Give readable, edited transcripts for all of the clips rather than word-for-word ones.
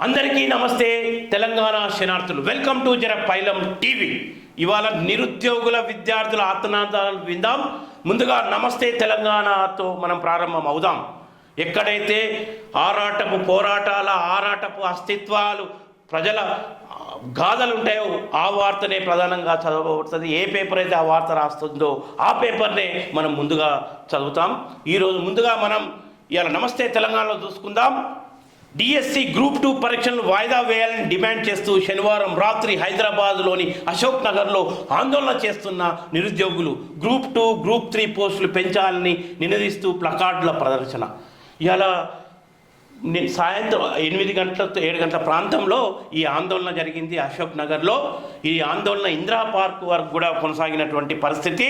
అందరికీ నమస్తే. Telangana శనార్థులు, welcome to జర పైలం టీవీ. ఇవాళ నిరుద్యోగుల విద్యార్థుల ఆత్మనాదాలను విందాం. ముందుగా నమస్తే తెలంగాణతో మనం ప్రారంభం అవుదాం. ఎక్కడైతే ఆరాటపు అస్తిత్వాలు ప్రజల గాథలు ఉంటాయో ఆ వార్తనే ప్రధానంగా చదవబడుతుంది. ఏ పేపర్ అయితే ఆ వార్త రాస్తుందో ఆ పేపర్నే మనం ముందుగా చదువుతాం. ఈరోజు ముందుగా మనం ఇవాళ నమస్తే తెలంగాణలో చూసుకుందాం. డిఎస్సి గ్రూప్ 2 పరీక్షలను వాయిదా వేయాలని డిమాండ్ చేస్తూ శనివారం రాత్రి హైదరాబాద్లోని అశోక్ నగర్లో ఆందోళన చేస్తున్న నిరుద్యోగులు గ్రూప్ 2, గ్రూప్ 3 పోస్టులు పెంచాలని నినదిస్తూ ప్లకార్డుల ప్రదర్శన. ఇలా సాయంత్రం 7 గంటల ప్రాంతంలో ఈ ఆందోళన జరిగింది అశోక్ నగర్లో. ఈ ఆందోళన ఇందిరా పార్క్ వరకు కూడా కొనసాగినటువంటి పరిస్థితి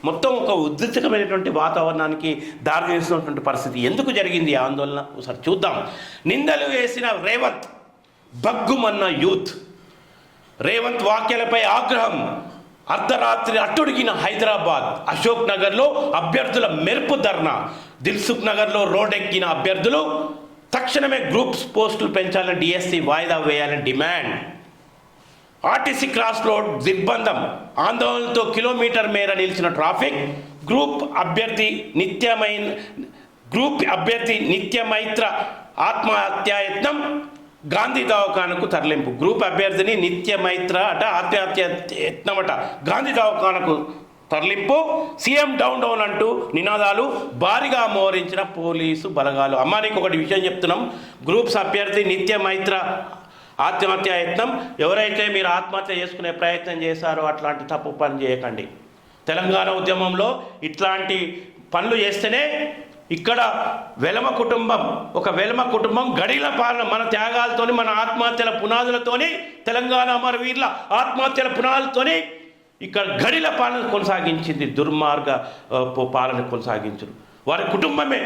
మొత్తం ఒక ఉద్రిక్తమైనటువంటి వాతావరణానికి దారితీసినటువంటి పరిస్థితి. ఎందుకు జరిగింది ఈ ఆందోళన ఒకసారి చూద్దాం. నిందలు వేసిన రేవంత్, బగ్గుమన్న యూత్. రేవంత్ వ్యాఖ్యలపై ఆగ్రహం. అర్ధరాత్రి అట్టుడిగిన హైదరాబాద్. అశోక్ నగర్లో అభ్యర్థుల మెరుపు ధర్నా. దిల్సుఖ్ నగర్లో రోడ్డెక్కిన అభ్యర్థులు తక్షణమే గ్రూప్స్ పోస్టులు పెంచాలని డిఎస్సి వాయిదా వేయాలని డిమాండ్. ఆర్టీసీ క్రాస్ రోడ్ దిగ్బంధం. ఆందోళనతో కిలోమీటర్ మేర నిలిచిన ట్రాఫిక్. గ్రూప్ అభ్యర్థి నిత్యమైత్ర ఆత్మహత్యాయత్నం. గాంధీ దవాఖానకు తరలింపు. గ్రూప్ అభ్యర్థిని నిత్యమైత్ర ఆత్మహత్యాయత్నమట గాంధీ దవాఖానకు తరలింపు. సీఎం డౌన్ అంటూ నినాదాలు. భారీగా మోహరించిన పోలీసు బలగాలు. అమ్మా, నీకు ఒకటి విషయం చెప్తున్నాం. గ్రూప్స్ అభ్యర్థి నిత్యమైత్ర ఆత్మహత్యాయత్నం. ఎవరైతే మీరు ఆత్మహత్య చేసుకునే ప్రయత్నం చేశారో అట్లాంటి తప్పు పని చేయకండి. తెలంగాణ ఉద్యమంలో ఇట్లాంటి పనులు చేస్తేనే ఇక్కడ వెలమ కుటుంబం గడిల పాలన, మన త్యాగాలతోని, మన ఆత్మహత్యల పునాదులతోని, తెలంగాణ అమరవీరుల ఆత్మహత్యల పునాదులతోని ఇక్కడ గడిల పాలన కొనసాగించింది. దుర్మార్గ పాలన కొనసాగించరు. వారి కుటుంబమే,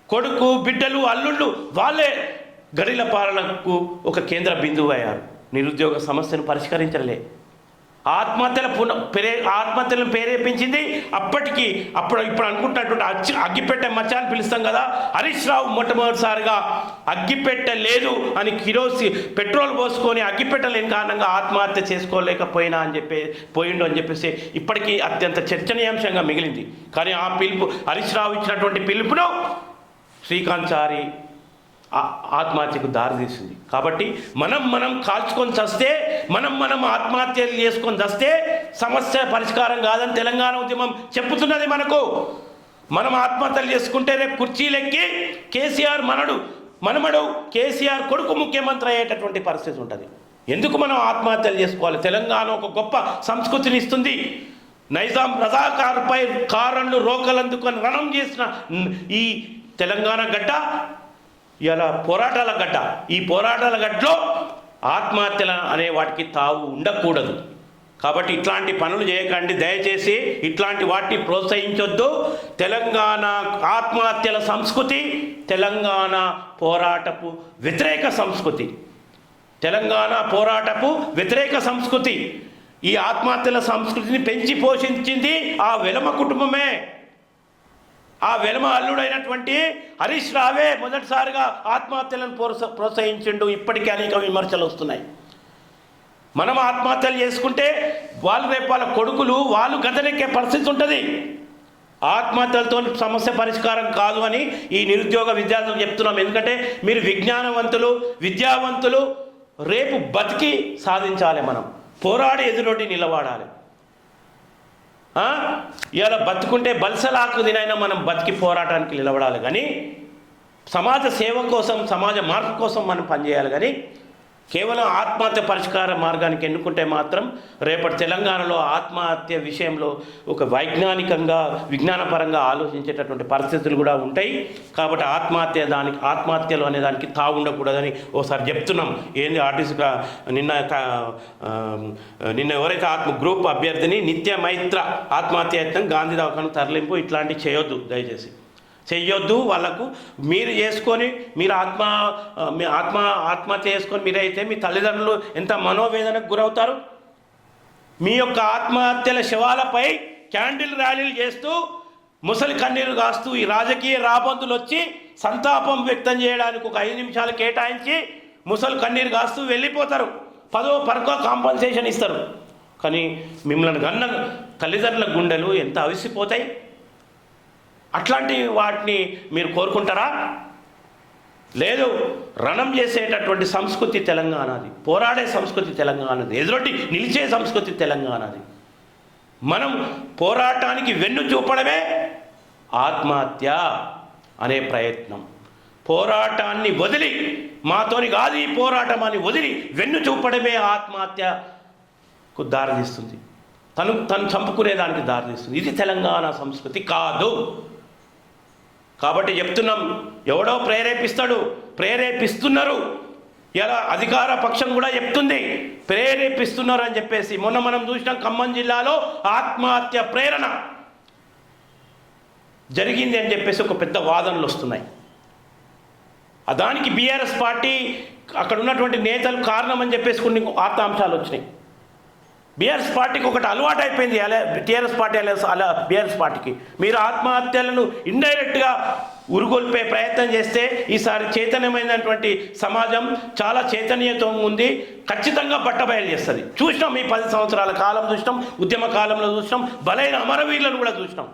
కొడుకు, బిడ్డలు, అల్లుళ్ళు వాళ్ళే గడిల పాలనకు ఒక కేంద్ర బిందువు అయ్యారు. నిరుద్యోగ సమస్యను పరిష్కరించలే. ఆత్మహత్యలను ప్రేరేపించింది. ఇప్పుడు అనుకుంటున్నటువంటి అగ్గిపెట్టె మచ్చ అని పిలుస్తాం కదా. హరీష్ రావు మొట్టమొదటిసారిగా అగ్గిపెట్టె లేదు అని పెట్రోల్ పోసుకొని అగ్గిపెట్టె లేని కారణంగా ఆత్మహత్య చేసుకోలేకపోయినా పోయిండు అని చెప్పేసి ఇప్పటికీ అత్యంత చర్చనీయాంశంగా మిగిలింది. కానీ ఆ పిలుపు, హరీష్ రావు ఇచ్చినటువంటి పిలుపును శ్రీకాంత్ చారి ఆత్మహత్యకు దారితీసింది. కాబట్టి మనం కాల్చుకొని చస్తే, మనం ఆత్మహత్యలు చేసుకొని చస్తే సమస్య పరిష్కారం కాదని తెలంగాణ ఉద్యమం చెప్పుతున్నది మనకు. మనం ఆత్మహత్యలు చేసుకుంటే రేపు కుర్చీలెక్కి కేసీఆర్ మనమడు కేసీఆర్ కొడుకు ముఖ్యమంత్రి అయ్యేటటువంటి పరిస్థితి ఉంటుంది. ఎందుకు మనం ఆత్మహత్యలు చేసుకోవాలి? తెలంగాణ ఒక గొప్ప సంస్కృతిని ఇస్తుంది. నైజాం రజాకార్పై కారణలు రోకలందుకొని రణం చేసిన ఈ తెలంగాణ గడ్డ ఇలా పోరాటాల గడ్డ. ఈ పోరాటాల గడ్డలో ఆత్మహత్యలు అనే వాటికి తావు ఉండకూడదు. కాబట్టి ఇట్లాంటి పనులు చేయకండి దయచేసి. ఇట్లాంటి వాటిని ప్రోత్సహించొద్దు. తెలంగాణ ఆత్మహత్యల సంస్కృతి తెలంగాణ పోరాటపు వ్యతిరేక సంస్కృతి. ఈ ఆత్మహత్యల సంస్కృతిని పెంచి పోషించింది ఆ వెలమ కుటుంబమే. ఆ వెలమ అల్లుడైనటువంటి హరీష్ రావే మొదటిసారిగా ఆత్మహత్యలను ప్రోత్సహించిండు. ఇప్పటికీ అనేక విమర్శలు వస్తున్నాయి. మనం ఆత్మహత్యలు చేసుకుంటే రేపు వాళ్ళ కొడుకులు గదనెక్కే పరిస్థితి ఉంటుంది. ఆత్మహత్యలతో సమస్య పరిష్కారం కాదు అని ఈ నిరుద్యోగ విద్యార్థులు చెప్తున్నాం. ఎందుకంటే మీరు విద్యావంతులు రేపు బతికి సాధించాలి. మనం పోరాడి ఎదురొడ్డి నిలబడాలి. ఇలా బతుకుంటే బల్సలాకు దినైనా మనం బతికి పోరాటానికి నిలబడాలి. కానీ సమాజ సేవ కోసం, సమాజ మార్పు కోసం మనం పనిచేయాలి. కానీ కేవలం ఆత్మహత్య పరిష్కార మార్గానికి ఎన్నుకుంటే మాత్రం రేపటి తెలంగాణలో ఆత్మహత్య విషయంలో ఒక విజ్ఞానపరంగా ఆలోచించేటటువంటి పరిస్థితులు కూడా ఉంటాయి. కాబట్టి ఆత్మహత్యలు అనే దానికి తావు ఉండకూడదని ఒకసారి చెప్తున్నాం. ఏంది ఆర్టీసీగా నిన్న ఎవరైతే గ్రూప్ అభ్యర్థిని నిత్యమైత్ర ఆత్మహత్యాయత్నం గాంధీ దవాఖాన తరలింపు ఇట్లాంటివి చేయొద్దు, దయచేసి చెయ్యొద్దు. వాళ్ళకు మీరు చేసుకొని ఆత్మహత్య చేసుకొని మీరైతే మీ తల్లిదండ్రులు ఎంత మనోవేదనకు గురవుతారు. మీ యొక్క ఆత్మహత్యల శవాలపై క్యాండిల్ ర్యాలీలు చేస్తూ ముసలి కన్నీరు కాస్తూ ఈ రాజకీయ రాబందులు వచ్చి సంతాపం వ్యక్తం చేయడానికి ఒక 5 నిమిషాలు కేటాయించి ముసలు కన్నీరు కాస్తూ వెళ్ళిపోతారు, 10వ పరకో కాంపన్సేషన్ ఇస్తారు. కానీ మిమ్మల్ని కన్న తల్లిదండ్రుల గుండెలు ఎంత అవిసిపోతాయి. అట్లాంటి వాటిని మీరు కోరుకుంటారా? లేదు, రణం చేసేటటువంటి సంస్కృతి తెలంగాణది, పోరాడే సంస్కృతి తెలంగాణది, ఎదురొట్టి నిలిచే సంస్కృతి తెలంగాణది. మనం పోరాటానికి వెన్ను చూపడమే ఆత్మహత్య అనే ప్రయత్నం. పోరాటాన్ని వదిలి, మాతోని కాదు ఈ పోరాటం అని వదిలి వెన్ను చూపడమే ఆత్మహత్యకు దారితీస్తుంది, తను చంపుకునేదానికి దారితీస్తుంది. ఇది తెలంగాణ సంస్కృతి కాదు. కాబట్టి చెప్తున్నాం, ఎవడో ప్రేరేపిస్తున్నారు. ఇలా అధికార పక్షం కూడా చెప్తుంది ప్రేరేపిస్తున్నారు అని చెప్పేసి. మొన్న మనం చూసినాం, ఖమ్మం జిల్లాలో ఆత్మహత్య ప్రేరణ జరిగింది అని చెప్పేసి ఒక పెద్ద వాదనలు వస్తున్నాయి. దానికి బీఆర్ఎస్ పార్టీ అక్కడ ఉన్నటువంటి నేతలు కారణం అని చెప్పేసి కొన్ని వార్తాంశాలు వచ్చినాయి. బీఆర్ఎస్ పార్టీకి ఒకటి అలవాటు అయిపోయింది, అలా టీఆర్ఎస్ పార్టీ అలా బీఆర్ఎస్ పార్టీకి. మీరు ఆత్మహత్యలను ఇండైరెక్ట్గా ఉరుగొల్పే ప్రయత్నం చేస్తే ఈసారి చైతన్యమైనటువంటి సమాజం చాలా చైతన్యతో ఉంది, ఖచ్చితంగా బట్టబయలు చేస్తుంది. చూసినాం, ఈ 10 సంవత్సరాల కాలం చూసినాం, ఉద్యమ కాలంలో చూసినాం, బలైన అమరవీరులను కూడా చూసినాం.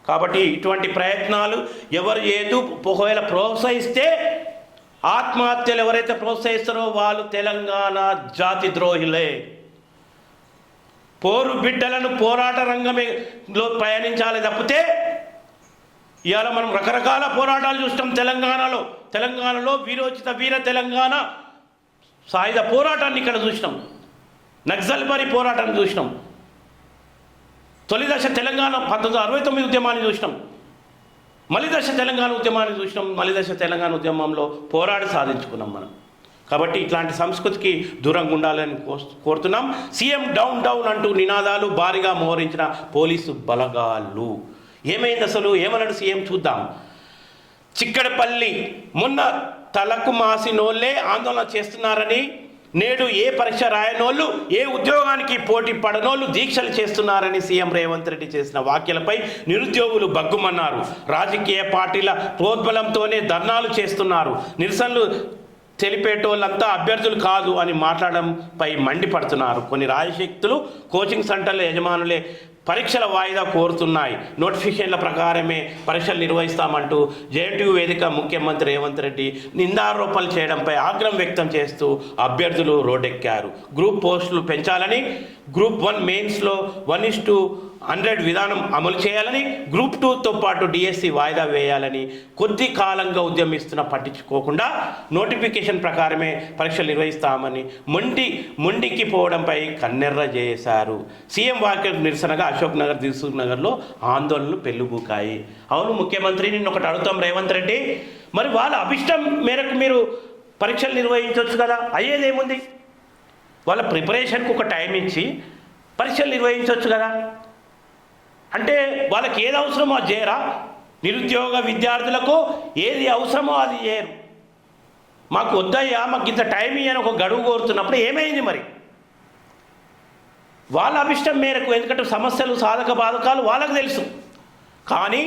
కాబట్టి ఇటువంటి ప్రయత్నాలు ఎవరు ఒకవేళ ప్రోత్సహిస్తే, ఆత్మహత్యలు ఎవరైతే ప్రోత్సహిస్తారో వాళ్ళు తెలంగాణ జాతి ద్రోహులే. పోరు బిడ్డలను పోరాట రంగంలో ప్రయాణించాలి తప్పితే, ఇవాళ మనం రకరకాల పోరాటాలు చూస్తాం తెలంగాణలో వీరోచిత వీర తెలంగాణ సాయుధ పోరాటాన్ని ఇక్కడ చూసినాం, నక్సల్బరీ పోరాటాన్ని చూసినాం, తొలిదశ తెలంగాణ 1969 ఉద్యమాన్ని చూసినాం, మలిదశ తెలంగాణ ఉద్యమాన్ని చూసినాం. మలిదశ తెలంగాణ ఉద్యమంలో పోరాడి సాధించుకున్నాం మనం. కాబట్టి ఇట్లాంటి సంస్కృతికి దూరంగా ఉండాలని కోరుతున్నాం. సీఎం డౌన్ డౌన్ అంటూ నినాదాలు భారీగా మోహరించిన పోలీసు బలగాలు. ఏమైంది అసలు, ఏమన్నాడు సీఎం చూద్దాం. చిక్కడపల్లి, మొన్న తలకు మాసినోళ్లే ఆందోళన చేస్తున్నారని, నేడు ఏ పరీక్ష రాయనోళ్ళు, ఏ ఉద్యోగానికి పోటీ పడనోళ్ళు దీక్షలు చేస్తున్నారని సీఎం రేవంత్ రెడ్డి చేసిన వ్యాఖ్యలపై నిరుద్యోగులు బగ్గుమన్నారు. రాజకీయ పార్టీల ప్రోద్బలంతోనే ధర్నాలు చేస్తున్నారు, నిరసనలు తెలిపేటోళ్ళంతా అభ్యర్థులు కాదు అని మాట్లాడడంపై మండిపడుతున్నారు. కొన్ని రాజశక్తులు కోచింగ్ సెంటర్ల యజమానులే పరీక్షల వాయిదా కోరుతున్నాయి. నోటిఫికేషన్ల ప్రకారమే పరీక్షలు నిర్వహిస్తామంటూ జేఎన్టీయూ వేదిక ముఖ్యమంత్రి రేవంత్ రెడ్డి నిందారోపణలు చేయడంపై ఆగ్రహం వ్యక్తం చేస్తూ అభ్యర్థులు రోడ్డెక్కారు. గ్రూప్ పోస్టులు పెంచాలని, గ్రూప్ 1 మెయిన్స్లో 1:100 విధానం అమలు చేయాలని, గ్రూప్ 2తో పాటు డిఎస్సి వాయిదా వేయాలని కొద్ది కాలంగా ఉద్యమిస్తున్న పట్టించుకోకుండా నోటిఫికేషన్ ప్రకారమే పరీక్షలు నిర్వహిస్తామని మొండికి పోవడంపై కన్నెర్ర చేశారు. సీఎం వ్యాఖ్యలకు నిరసనగా అశోక్ నగర్, దిల్సుఖ్ నగర్లో ఆందోళనలు పెళ్ళుబూకాయి. అవును ముఖ్యమంత్రి, నిన్న ఒకటి అడుగుతాం రేవంత్ రెడ్డి, మరి వాళ్ళ అభిష్టం మేరకు మీరు పరీక్షలు నిర్వహించవచ్చు కదా, అయ్యేదేముంది? వాళ్ళ ప్రిపరేషన్కి ఒక టైం ఇచ్చి పరీక్షలు నిర్వహించవచ్చు కదా. అంటే వాళ్ళకి ఏది అవసరమో అది చేయరా? నిరుద్యోగ విద్యార్థులకు ఏది అవసరమో అది చేయరు. మాకు వద్దయ్యా, మాకు ఇంత టైం ఇయ్యని ఒక గడువు కోరుతున్నప్పుడు ఏమైంది మరి? వాళ్ళ అభిష్టం మేరకు, ఎందుకంటే సమస్యలు సాధక బాధకాలు వాళ్ళకు తెలుసు. కానీ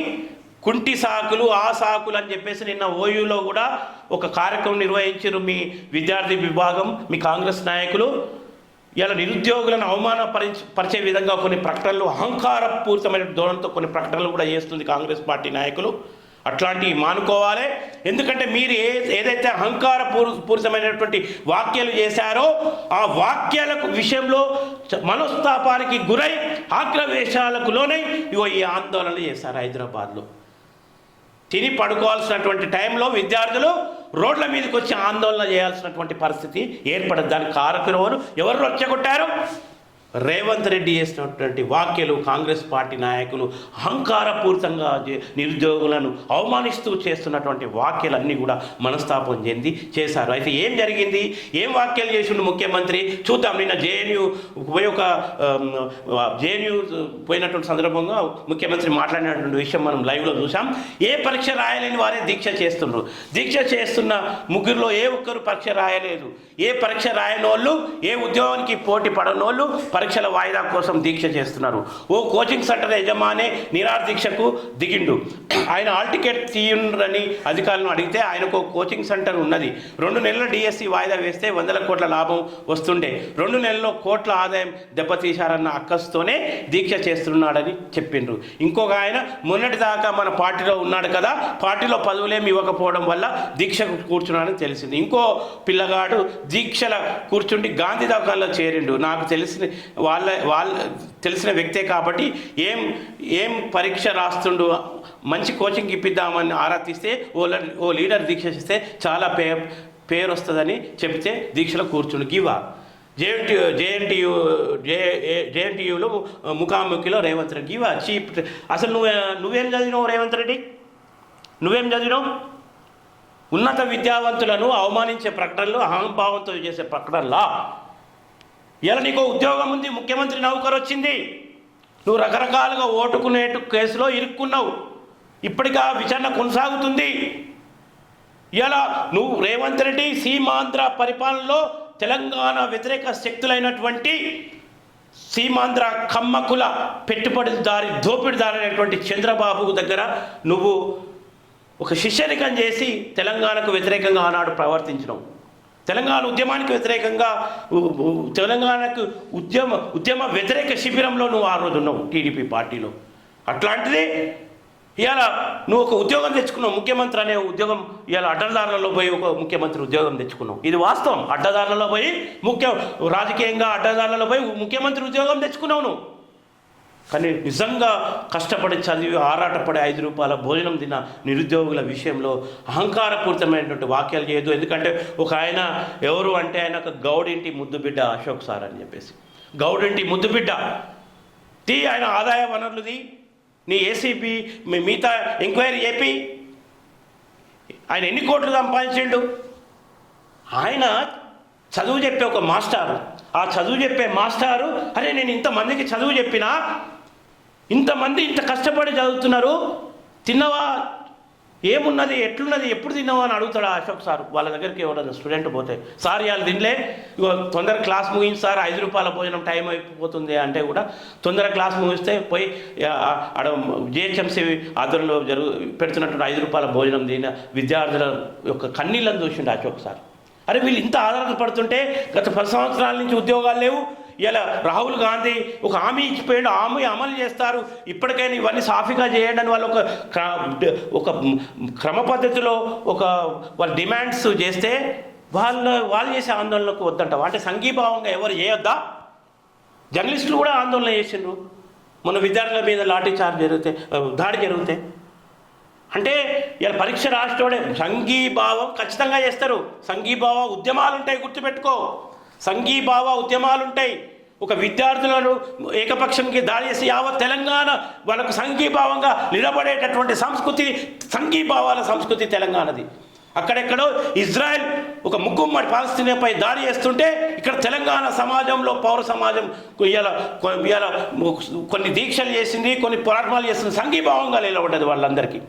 కుంటి సాకులు, ఆ సాకులు అని చెప్పేసి నిన్న ఓయూలో కూడా ఒక కార్యక్రమం నిర్వహించారు మీ విద్యార్థి విభాగం, మీ కాంగ్రెస్ నాయకులు. ఇలా నిరుద్యోగులను అవమానపరిచే విధంగా కొన్ని ప్రకటనలు, అహంకారపూరితమైన ధోరణితో కొన్ని ప్రకటనలు కూడా చేస్తుంది కాంగ్రెస్ పార్టీ నాయకులు. అట్లాంటివి మానుకోవాలి. ఎందుకంటే మీరు ఏదైతే పూరితమైనటువంటి వ్యాఖ్యలు చేశారో ఆ వ్యాఖ్యలకు విషయంలో మనస్తాపానికి గురై ఆగ్రవేశాలకు లోనై ఈ ఆందోళనలు చేశారు. హైదరాబాద్లో తిని పడుకోవాల్సినటువంటి టైంలో విద్యార్థులు రోడ్ల మీదకి వచ్చి ఆందోళన చేయాల్సినటువంటి పరిస్థితి ఏర్పడదు. దానికి కారకులు ఎవరు రెచ్చగొట్టారు? రేవంత్ రెడ్డి చేసినటువంటి వ్యాఖ్యలు, కాంగ్రెస్ పార్టీ నాయకులు అహంకారపూరితంగా నిరుద్యోగులను అవమానిస్తూ చేస్తున్నటువంటి వ్యాఖ్యలన్నీ కూడా మనస్తాపం చెంది చేశారు. అయితే ఏం జరిగింది, ఏం వ్యాఖ్యలు చేసిండు ముఖ్యమంత్రి చూద్దాం. నిన్న జేఎన్యూ పోయినటువంటి సందర్భంగా ముఖ్యమంత్రి మాట్లాడినటువంటి విషయం మనం లైవ్లో చూసాం. ఏ పరీక్ష రాయలేని వారే దీక్ష చేస్తున్నారు. దీక్ష చేస్తున్న ముగ్గురులో ఏ ఒక్కరు పరీక్ష రాయలేదు. ఏ పరీక్ష రాయని వాళ్ళు, ఏ ఉద్యోగానికి పోటీ పడని వాళ్ళు పరీక్షల వాయిదా కోసం దీక్ష చేస్తున్నారు. ఓ కోచింగ్ సెంటర్ యజమాని నిరాహార దీక్షకు దిగిండు. ఆయన హాల్ టికెట్ తీయుండ్రని అధికారులను అడిగితే ఆయనకు కోచింగ్ సెంటర్ ఉన్నది, 2 నెలల డిఎస్సి వాయిదా వేస్తే 100 కోట్ల లాభం వస్తుండే, 2 నెలల్లో కోట్ల ఆదాయం దెబ్బతీశారన్న అక్కస్తోనే దీక్ష చేస్తున్నాడని చెప్పిండ్రు. ఇంకొక ఆయన మొన్నటిదాకా మన పార్టీలో ఉన్నాడు కదా, పార్టీలో పదవులేమి ఇవ్వకపోవడం వల్ల దీక్షకు కూర్చున్నాడని తెలిసింది. ఇంకో పిల్లగాడు దీక్షల కూర్చుండి గాంధీ దవాఖానలో చేరిండు. నాకు తెలిసిన వ్యక్తే కాబట్టి ఏం పరీక్ష రాస్తుండు, మంచి కోచింగ్ ఇప్పిద్దామని ఆరా తీస్తే ఓ లీడర్ దీక్ష చేస్తే చాలా పేరు వస్తుందని చెప్తే దీక్షలో కూర్చుండు. గివా జేఎన్టీయూలో ముఖాముఖిలో రేవంత్ రెడ్డి గివా చీప్. అసలు నువ్వేం చదివినావు రేవంత్ రెడ్డి? నువ్వేం చదివినావు? ఉన్నత విద్యావంతులను అవమానించే ప్రకటనలు, అహంభావంతో చేసే ప్రకటనలా? ఇలా నీకు ఉద్యోగం ఉంది, ముఖ్యమంత్రి నౌకరు వచ్చింది, నువ్వు రకరకాలుగా ఓటుకునేటు కేసులో ఇరుక్కున్నావు, ఇప్పటికా విచారణ కొనసాగుతుంది. ఇలా నువ్వు రేవంత్ రెడ్డి సీమాంధ్ర పరిపాలనలో తెలంగాణ వ్యతిరేక శక్తులైనటువంటి సీమాంధ్ర కమ్మకుల పెట్టుబడిదారి దోపిడిదారి అయినటువంటి చంద్రబాబు దగ్గర నువ్వు ఒక శిష్యరికం చేసి తెలంగాణకు వ్యతిరేకంగా ఆనాడు ప్రవర్తించినావు. తెలంగాణ ఉద్యమానికి వ్యతిరేకంగా తెలంగాణకు ఉద్యమ వ్యతిరేక శిబిరంలో నువ్వు ఆ రోజు ఉన్నావు టీడీపీ పార్టీలో. అట్లాంటిది ఇవాళ నువ్వు ఒక ఉద్యోగం తెచ్చుకున్నావు, ముఖ్యమంత్రి అనే ఉద్యోగం. ఇవాళ అడ్డదారులలో పోయి ఒక ముఖ్యమంత్రి ఉద్యోగం తెచ్చుకున్నావు. ఇది వాస్తవం. అడ్డదారులలో పోయి రాజకీయంగా అడ్డదారులలో పోయి ముఖ్యమంత్రి ఉద్యోగం తెచ్చుకున్నావు నువ్వు. కానీ నిజంగా కష్టపడి చదివి ఆరాటపడి 5 రూపాయల భోజనం తిన్న నిరుద్యోగుల విషయంలో అహంకారపూరితమైనటువంటి వాక్యాలు చేయదు. ఎందుకంటే ఒక ఆయన ఎవరు అంటే ఆయన ఒక గౌడింటి ముద్దు బిడ్డ అశోక్ సార్ అని చెప్పేసి, గౌడింటి ముద్దు బిడ్డ ఆయన ఆదాయ వనరులది, నీ ఏసీపీ మిగతా ఎంక్వైరీ ఏపీ ఆయన ఎన్ని కోట్లు సంపాదించిండు. ఆయన చదువు చెప్పే ఒక మాస్టారు, ఆ చదువు చెప్పే మాస్టారు అరే నేను ఇంతమందికి చదువు చెప్పినా, ఇంతమంది ఇంత కష్టపడి చదువుతున్నారు, తిన్నవా, ఏమున్నది, ఎట్లున్నది, ఎప్పుడు తిన్నావా అని అడుగుతాడు అశోక్ సార్. వాళ్ళ దగ్గరికి ఎవరైనా స్టూడెంట్ పోతే, సార్ ఇవాళ తినలే, తొందర క్లాస్ ముగించి సార్ 5 రూపాయల భోజనం టైం అయిపోతుంది అంటే కూడా తొందర క్లాస్ ముగిస్తే పోయి ఆడ జిహెచ్ఎంసీ ఆధ్వర్యంలో పెడుతున్నటువంటి 5 రూపాయల భోజనం తిన్న విద్యార్థుల యొక్క కన్నీళ్ళని చూసిండు అశోక్ సార్. అరే వీళ్ళు ఇంత ఆధారపడుతుంటే గత 10 సంవత్సరాల నుంచి ఉద్యోగాలు లేవు. ఇలా రాహుల్ గాంధీ ఒక హామీ ఇచ్చిపోయాడు, హామీ అమలు చేస్తారు, ఇప్పటికైనా ఇవన్నీ సాఫీగా చేయండి అని వాళ్ళు ఒక క్రమ పద్ధతిలో వాళ్ళ డిమాండ్స్ చేస్తే వాళ్ళు చేసే ఆందోళనకు వద్దంటావా? అంటే సంఘీభావంగా ఎవరు చేయొద్దా? జర్నలిస్టులు కూడా ఆందోళన చేసిండ్రు. మన విద్యార్థుల మీద దాడి జరిగితే అంటే ఇలా పరీక్ష రాష్ట్రోడే సంఘీభావం ఖచ్చితంగా చేస్తారు. సంఘీభావ ఉద్యమాలు ఉంటాయి, గుర్తుపెట్టుకో. సంఘీభావ ఉద్యమాలు ఉంటాయి. ఒక విద్యార్థులను ఏకపక్షంకి దాడి చేసి యావత్ తెలంగాణ వాళ్ళకు సంఘీభావంగా నిలబడేటటువంటి సంస్కృతి, సంఘీభావాల సంస్కృతి తెలంగాణది. అక్కడెక్కడో ఇజ్రాయెల్ ఒక ముగ్గుమ్మడి పాలస్తీనాపై దాడి చేస్తుంటే ఇక్కడ తెలంగాణ సమాజంలో పౌర సమాజం ఇలా కొన్ని దీక్షలు చేసింది, కొన్ని పోరాటాలు చేసింది, సంఘీభావంగా నిలబడ్డది వాళ్ళందరికీ.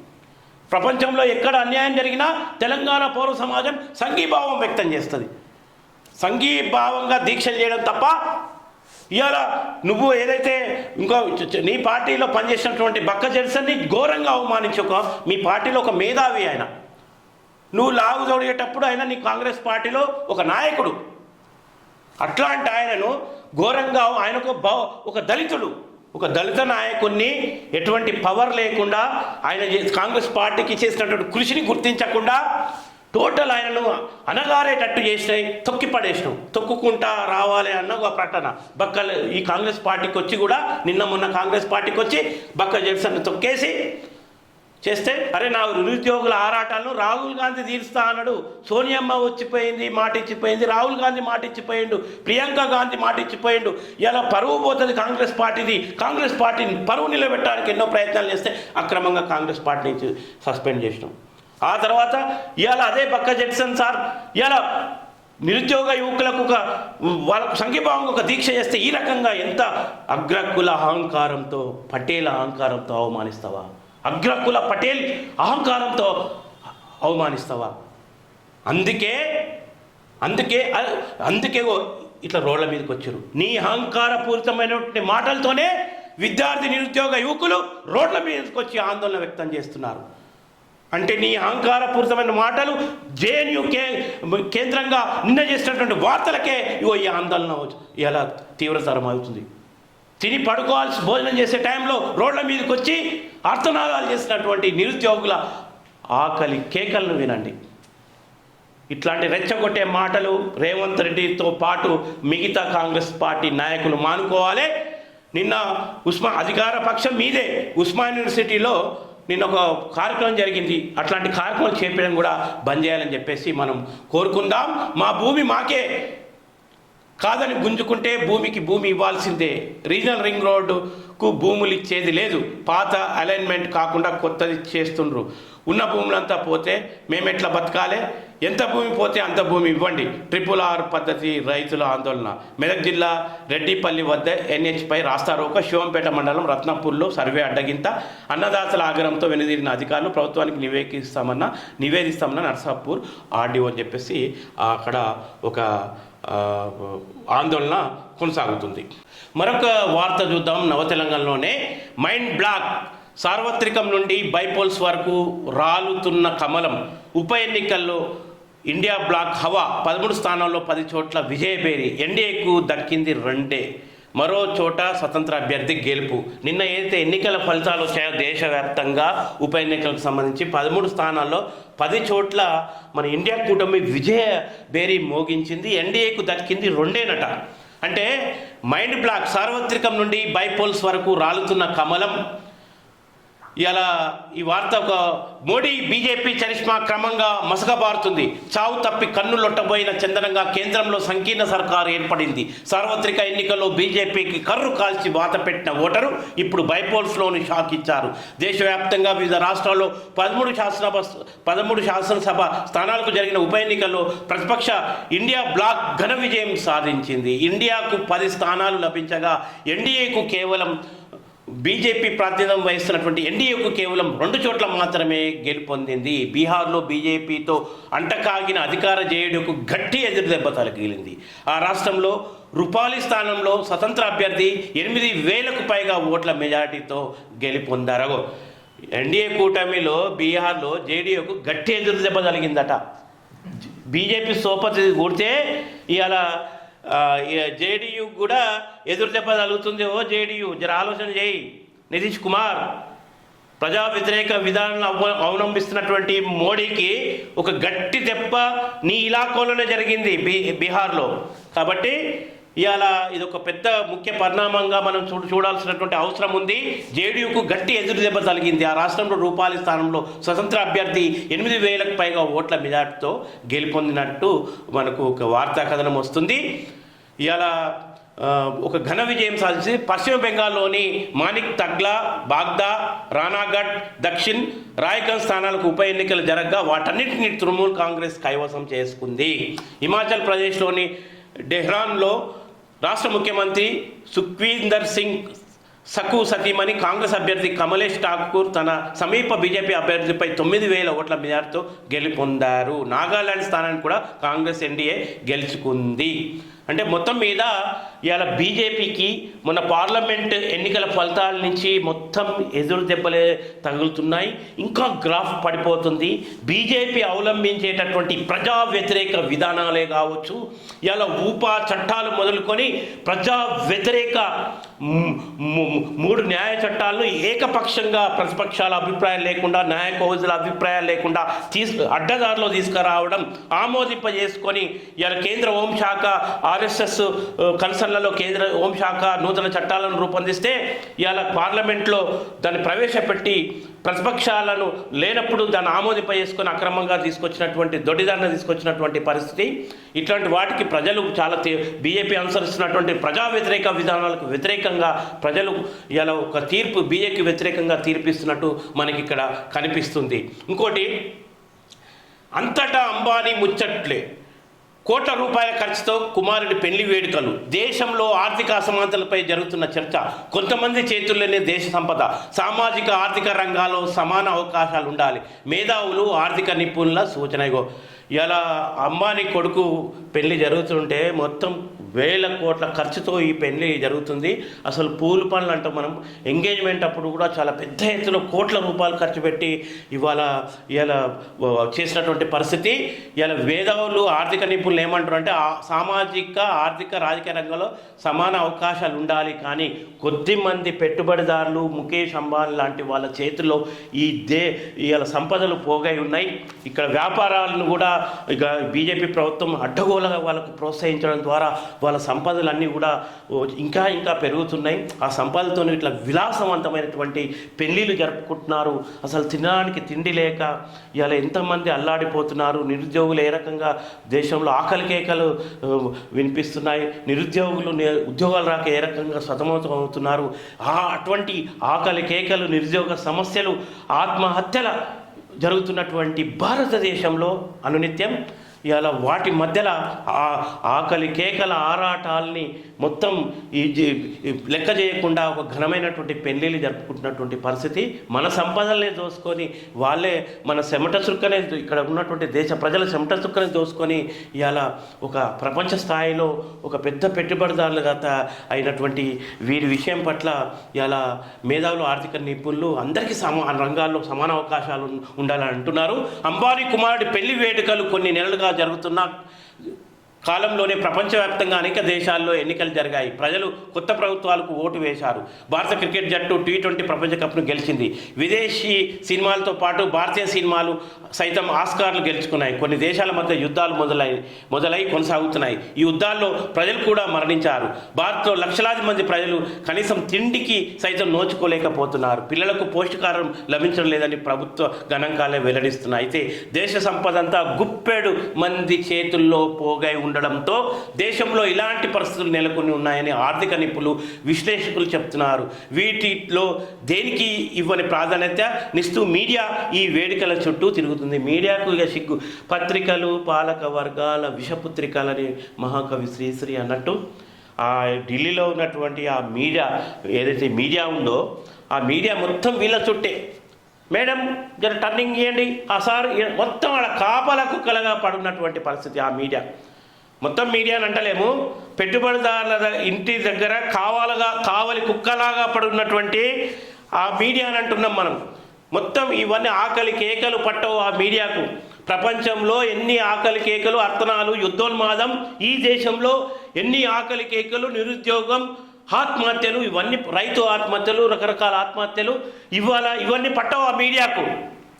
ప్రపంచంలో ఎక్కడ అన్యాయం జరిగినా తెలంగాణ పౌర సమాజం సంఘీభావం వ్యక్తం చేస్తుంది. సంఘీభావంగా దీక్షలు చేయడం తప్ప ఇవాళ నువ్వు ఏదైతే ఇంకో నీ పార్టీలో పనిచేసినటువంటి బక్క జెర్సన్ని ఘోరంగా అవమానించి మీ పార్టీలో ఒక మేధావి ఆయన, నువ్వు లాగు తొడిగేటప్పుడు ఆయన నీ కాంగ్రెస్ పార్టీలో ఒక నాయకుడు, అట్లాంటి ఆయనను ఘోరంగా ఆయనకు ఒక దళితుడు, ఒక దళిత నాయకుడిని ఎటువంటి పవర్ లేకుండా ఆయన కాంగ్రెస్ పార్టీకి చేసినటువంటి కృషిని గుర్తించకుండా టోటల్ ఆయనను అనగారేటట్టు చేసినాయి, తొక్కి పడేసినావు. తొక్కుకుంటా రావాలి అన్న ఒక ప్రకటన బక్కలు ఈ కాంగ్రెస్ పార్టీకి వచ్చి కూడా మొన్న కాంగ్రెస్ పార్టీకి వచ్చి బక్క జెర్సన్ను తొక్కేసి చేస్తే అరే నా నిరుద్యోగుల ఆరాటాలను రాహుల్ గాంధీ తీరుస్తా అన్నాడు. సోనియమ్మ వచ్చిపోయింది, మాట ఇచ్చిపోయింది, రాహుల్ గాంధీ మాట ఇచ్చిపోయిండు, ప్రియాంక గాంధీ మాట ఇచ్చిపోయిండు. ఇలా పరువు పోతుంది కాంగ్రెస్ పార్టీది. కాంగ్రెస్ పార్టీని పరువు నిలబెట్టడానికి ఎన్నో ప్రయత్నాలు చేస్తే అక్రమంగా కాంగ్రెస్ పార్టీ నుంచి సస్పెండ్ చేసినాం. ఆ తర్వాత ఇవాళ అదే బక్క జెర్సన్ సార్ ఇలా నిరుద్యోగ యువకులకు వాళ్ళకు సంఘీభావంగా ఒక దీక్ష చేస్తే ఈ రకంగా ఎంత అగ్రకుల అహంకారంతో, పటేల్ అహంకారంతో అవమానిస్తావా? అగ్రకుల పటేల్ అహంకారంతో అవమానిస్తావా? అందుకే ఇట్లా రోడ్ల మీదకి వచ్చారు. నీ అహంకారపూరితమైనటువంటి మాటలతోనే విద్యార్థి నిరుద్యోగ యువకులు రోడ్ల మీదకి వచ్చి ఆందోళన వ్యక్తం చేస్తున్నారు. అంటే నీ అహంకారపూరితమైన మాటలు జేఎన్యూ కేంద్రంగా నిన్న చేసినటువంటి వార్తలకే ఇగో ఈ ఆందోళన ఇలా తీవ్రతరం అవుతుంది. తిని పడుకోవాల్సి భోజనం చేసే టైంలో రోడ్ల మీదకి వచ్చి ఆర్తనాదాలు చేసినటువంటి నిరుద్యోగుల ఆకలి కేకలను వినండి. ఇట్లాంటి రెచ్చగొట్టే మాటలు రేవంత్ రెడ్డితో పాటు మిగతా కాంగ్రెస్ పార్టీ నాయకులు మానుకోవాలి. నిన్న అధికార పక్షం మీదే ఉస్మాన్ యూనివర్సిటీలో నిన్న ఒక కార్యక్రమం జరిగింది. అట్లాంటి కార్యక్రమాలు చేపట్టడం కూడా బంద్ చేయాలని చెప్పేసి మనం కోరుకుందాం. మా భూమి మాకే కాదని గుంజుకుంటే భూమికి భూమి ఇవ్వాల్సిందే. రీజనల్ రింగ్ రోడ్డుకు భూములు ఇచ్చేది లేదు. పాత అలైన్మెంట్ కాకుండా కొత్తది చేస్తుండ్రు. ఉన్న భూములంతా పోతే మేమెట్లా బతకాలి? ఎంత భూమి పోతే అంత భూమి ఇవ్వండి. RRR పద్ధతి రైతుల ఆందోళన. మెదక్ జిల్లా రెడ్డిపల్లి వద్ద NH పై రాస్తారోక. శివంపేట మండలం రత్నపూర్లో సర్వే అడ్డగింత. అన్నదాతల ఆగ్రహంతో వెనుదిరిన అధికారులు ప్రభుత్వానికి నివేదిస్తామన్న నర్సాపూర్ RDO అని చెప్పేసి అక్కడ ఒక ఆందోళన కొనసాగుతుంది. మరొక వార్త చూద్దాం. నవతెలంగాణలోనే మైండ్ బ్లాక్. సార్వత్రికం నుండి బైపోల్స్ వరకు రాలుతున్న కమలం. ఉప ఎన్నికల్లో ఇండియా బ్లాక్ హవా. 13 స్థానాల్లో 10 చోట్ల విజయభేరి. ఎన్డీఏకు దక్కింది 2. మరో చోట స్వతంత్ర అభ్యర్థి గెలుపు. నిన్న ఏదైతే ఎన్నికల ఫలితాలు వచ్చాయో దేశవ్యాప్తంగా ఉప ఎన్నికలకు సంబంధించి 13 స్థానాల్లో 10 చోట్ల మన ఇండియా కూటమి విజయ బేరీ మోగించింది. ఎన్డీఏకు దక్కింది 2 అంటే మైండ్ బ్లాక్. సార్వత్రికం నుండి బైపోల్స్ వరకు రాలుతున్న కమలం. ఇలా ఈ వార్త ఒక మోడీ బీజేపీ చరిష్మా క్రమంగా మసకబారుతుంది. చావు తప్పి కన్ను లొట్టబోయిన చందనంగా కేంద్రంలో సంకీర్ణ సర్కారు ఏర్పడింది. సార్వత్రిక ఎన్నికల్లో బీజేపీకి కర్రు కాల్చి వాత పెట్టిన ఓటరు ఇప్పుడు బైపోల్స్లోని షాక్ ఇచ్చారు. దేశవ్యాప్తంగా వివిధ రాష్ట్రాల్లో 13 శాసనసభ స్థానాలకు జరిగిన ఉప ఎన్నికల్లో ప్రతిపక్ష ఇండియా బ్లాక్ ఘన విజయం సాధించింది. ఇండియాకు 10 స్థానాలు లభించగా ఎన్డీఏకు కేవలం బీజేపీ ప్రాతినిధ్యం వహిస్తున్నటువంటి ఎన్డీఏకు కేవలం 2 చోట్ల మాత్రమే గెలుపొందింది. బీహార్లో బీజేపీతో అంటకాగిన అధికార జేడీయూకు గట్టి ఎదురుదెబ్బ తగిలింది. ఆ రాష్ట్రంలో రూపాలి స్థానంలో స్వతంత్ర అభ్యర్థి 8,000కు పైగా ఓట్ల మెజారిటీతో గెలుపొందారు. ఎన్డీఏ కూటమిలో బీహార్లో జేడీయూకు గట్టి ఎదురుదెబ్బ తగిలిందట. బీజేపీ సోపతి కూడితే ఇవాళ జేడీయూ కూడా ఎదురు దెబ్బ తగులుతుంది. ఓ జేడీయూ జర ఆలోచన చేయి. నితీష్ కుమార్ ప్రజా వ్యతిరేక విధానాలను అవలంబిస్తున్నటువంటి మోడీకి ఒక గట్టి దెబ్బ నీ ఇలాకాలోనే జరిగింది బీహార్లో. కాబట్టి ఇవాళ ఇది ఒక పెద్ద ముఖ్య పరిణామంగా మనం చూడాల్సినటువంటి అవసరం ఉంది. జేడీయూకు గట్టి ఎదురు దెబ్బ తగిలింది. ఆ రాష్ట్రంలో రూపాలి స్థానంలో స్వతంత్ర అభ్యర్థి 8,000కు పైగా ఓట్ల మెజార్టీతో గెలుపొందినట్టు మనకు ఒక వార్తా కథనం వస్తుంది. ఇవాళ ఒక ఘన విజయం సాధించి పశ్చిమ బెంగాల్లోని మానిక్ తగ్లా, బాగ్దా, రానాగఢ్, దక్షిణ్, రాయ్గంజ్ స్థానాలకు ఉప ఎన్నికలు జరగగా వాటన్నింటినీ తృణమూల్ కాంగ్రెస్ కైవసం చేసుకుంది. హిమాచల్ ప్రదేశ్లోని డెహ్రాన్లో రాష్ట్ర ముఖ్యమంత్రి సుఖ్వీందర్ సింగ్ సకు సతీమణి కాంగ్రెస్ అభ్యర్థి కమలేష్ ఠాకూర్ తన సమీప బీజేపీ అభ్యర్థిపై 9,000 ఓట్ల మెజార్టీతో గెలుపొందారు. నాగాలాండ్ స్థానాన్ని కూడా కాంగ్రెస్ ఎన్డీఏ గెలుచుకుంది. అంటే మొత్తం మీద ఇవాళ బీజేపీకి మొన్న పార్లమెంట్ ఎన్నికల ఫలితాల నుంచి మొత్తం ఎదురు దెబ్బలే తగులుతున్నాయి. ఇంకా గ్రాఫ్ పడిపోతుంది. బీజేపీ అవలంబించేటటువంటి ప్రజా వ్యతిరేక విధానాలే కావచ్చు, ఇవాళ ఊపా చట్టాలు మొదలుకొని ప్రజా వ్యతిరేక 3 న్యాయ చట్టాలను ఏకపక్షంగా ప్రతిపక్షాల అభిప్రాయం లేకుండా, న్యాయ కౌజుల అభిప్రాయాలు లేకుండా అడ్డదారిలో తీసుకురావడం, ఆమోదింపజేసుకొని ఇవాళ కేంద్ర హోంశాఖ RSS కన్సర్న్లలో కేంద్ర హోంశాఖ నూతన చట్టాలను రూపొందిస్తే ఇవాళ పార్లమెంట్లో దాన్ని ప్రవేశపెట్టి ప్రతిపక్షాలను లేనప్పుడు దాన్ని ఆమోదింపజేసుకొని అక్రమంగా దొడ్డిదారిన తీసుకొచ్చినటువంటి పరిస్థితి. ఇట్లాంటి వాటికి ప్రజలు చాలా బీజేపీ అనుసరిస్తున్నటువంటి ప్రజా వ్యతిరేక విధానాలకు వ్యతిరేకంగా ప్రజలు ఇలా ఒక బీజేపీ వ్యతిరేకంగా తీర్పిస్తున్నట్టు మనకి ఇక్కడ కనిపిస్తుంది. ఇంకోటి, అంతటా అంబానీ ముచ్చట్లే. కోట్ల రూపాయల ఖర్చుతో కుమారుడి పెళ్లి వేడుకలు. దేశంలో ఆర్థిక అసమానతలపై జరుగుతున్న చర్చ. కొంతమంది చేతుల్లోనే దేశ సంపద. సామాజిక ఆర్థిక రంగాల్లో సమాన అవకాశాలు ఉండాలి. మేధావులు, ఆర్థిక నిపుణుల సూచన. ఇలా అంబానీ కొడుకు పెళ్లి జరుగుతుంటే మొత్తం వేల కోట్ల ఖర్చుతో ఈ పెళ్లి జరుగుతుంది. అసలు పూలు పనులు అంటాం మనం, ఎంగేజ్మెంట్ అప్పుడు కూడా చాలా పెద్ద ఎత్తున కోట్ల రూపాయలు ఖర్చు పెట్టి ఇలా చేసినటువంటి పరిస్థితి. ఇలా వేదవులు ఆర్థిక నిపుణులు ఏమంటారు అంటే సామాజిక ఆర్థిక రాజకీయ రంగంలో సమాన అవకాశాలు ఉండాలి, కానీ కొద్దిమంది పెట్టుబడిదారులు ముఖేష్ అంబానీ లాంటి వాళ్ళ చేతుల్లో ఇలా సంపదలు పోగై ఉన్నాయి. ఇక్కడ వ్యాపారాలను కూడా ఇక బీజేపీ ప్రభుత్వం అడ్డగోలుగా వాళ్ళకు ప్రోత్సహించడం ద్వారా వాళ్ళ సంపదలన్నీ కూడా ఇంకా ఇంకా పెరుగుతున్నాయి. ఆ సంపదలతో ఇట్లా విలాసవంతమైనటువంటి పెళ్ళిళ్ళు జరుపుకుంటున్నారు. అసలు తినడానికి తిండి లేక ఇలా ఎంతమంది అల్లాడిపోతున్నారు. నిరుద్యోగులు ఏ రకంగా దేశంలో ఆకలి కేకలు వినిపిస్తున్నాయి. నిరుద్యోగులు ఉద్యోగాలు రాక ఏ రకంగా సతమతం అవుతున్నారు. అటువంటి ఆకలి కేకలు, నిరుద్యోగ సమస్యలు, ఆత్మహత్యల జరుగుతున్నటువంటి భారతదేశంలో అనునిత్యం ఇలా వాటి మధ్యలో ఆకలి కేకల ఆరాటాల్ని మొత్తం లెక్క చేయకుండా ఒక ఘనమైనటువంటి పెళ్ళిళ్ళు జరుపుకుంటున్నటువంటి పరిస్థితి. మన సంపదలనే దోసుకొని వాళ్ళే మన చెమట చుక్కనే, ఇక్కడ ఉన్నటువంటి దేశ ప్రజల చెమట చుక్కనే దోసుకొని ఇవాళ ఒక ప్రపంచ స్థాయిలో ఒక పెద్ద పెట్టుబడిదారులుగా అయినటువంటి వీరి విషయం పట్ల ఇలా మేధావులు, ఆర్థిక నిపుణులు అందరికీ రంగాల్లో సమాన అవకాశాలు ఉండాలని అంటున్నారు. అంబానీ కుమారుడి పెళ్లి వేడుకలు కొన్ని నెలలుగా జరుగుతున్న కాలంలోనే ప్రపంచవ్యాప్తంగా అనేక దేశాల్లో ఎన్నికలు జరిగాయి. ప్రజలు కొత్త ప్రభుత్వాలకు ఓటు వేశారు. భారత క్రికెట్ జట్టు T20 ప్రపంచ కప్ను గెలిచింది. విదేశీ సినిమాలతో పాటు భారతీయ సినిమాలు సైతం ఆస్కార్లు గెలుచుకున్నాయి. కొన్ని దేశాల మధ్య యుద్ధాలు మొదలై కొనసాగుతున్నాయి. ఈ యుద్ధాల్లో ప్రజలు కూడా మరణించారు. భారత్లో లక్షలాది మంది ప్రజలు కనీసం తిండికి సైతం నోచుకోలేకపోతున్నారు. పిల్లలకు పౌష్టికాహారం లభించడం లేదని ప్రభుత్వ గణాంకాలే వెల్లడిస్తున్నాయి. అయితే దేశ సంపద అంతా గుప్పెడు మంది చేతుల్లో పోగై ఉండడంతో దేశంలో ఇలాంటి పరిస్థితులు నెలకొని ఉన్నాయని ఆర్థిక నిపుణులు, విశ్లేషకులు చెప్తున్నారు. వీటిలో దేనికి ఇవ్వని ప్రాధాన్యత నిస్తూ మీడియా ఈ వేడుకల చుట్టూ తిరుగుతుంది. మీడియాకు ఇక సిగ్గు. పత్రికలు పాలక వర్గాల విషపుత్రికలని మహాకవి శ్రీశ్రీ అన్నట్టు ఆ ఢిల్లీలో ఉన్నటువంటి ఆ మీడియా ఏదైతే మీడియా ఉందో ఆ మీడియా మొత్తం వీళ్ళ చుట్టే. మేడం జర టర్నింగ్ ఇవ్వండి, ఆ సార్ మొత్తం వాళ్ళ కాపల కుక్కలుగా పడున్నటువంటి పరిస్థితి. ఆ మీడియా మొత్తం మీడియాని అంటలేము, పెట్టుబడిదారుల ఇంటి దగ్గర కావలి కుక్కలాగా పడున్నటువంటి ఆ మీడియాని అంటున్నాం మనం. మొత్తం ఇవన్నీ ఆకలి కేకలు పట్టవు ఆ మీడియాకు. ప్రపంచంలో ఎన్ని ఆకలి కేకలు, అర్తనాలు, యుద్ధోన్మాదం, ఈ దేశంలో ఎన్ని ఆకలి కేకలు, నిరుద్యోగం, ఆత్మహత్యలు, ఇవన్నీ రైతు ఆత్మహత్యలు, రకరకాల ఆత్మహత్యలు ఇవన్నీ పట్టవు ఆ మీడియాకు.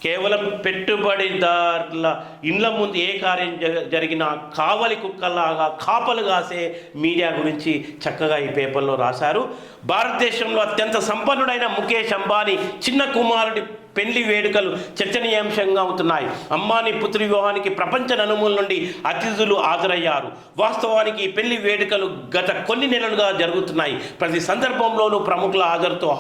కేవలం పెట్టుబడిదారుల ఇండ్ల ముందు ఏ కార్యం జరిగినా కావలి కుక్కల్లాగా కాపలు కాసే మీడియా గురించి చక్కగా ఈ పేపర్లో రాశారు. భారతదేశంలో అత్యంత సంపన్నుడైన ముఖేష్ అంబానీ చిన్న కుమారుడి పెళ్లి వేడుకలు చర్చనీయాంశంగా అవుతున్నాయి. అంబానీ పుత్రి వివాహానికి ప్రపంచ నలుమూల నుండి అతిథులు హాజరయ్యారు. వాస్తవానికి ఈ పెళ్లి వేడుకలు గత కొన్ని నెలలుగా జరుగుతున్నాయి. ప్రతి సందర్భంలోనూ ప్రముఖుల హాజరుతో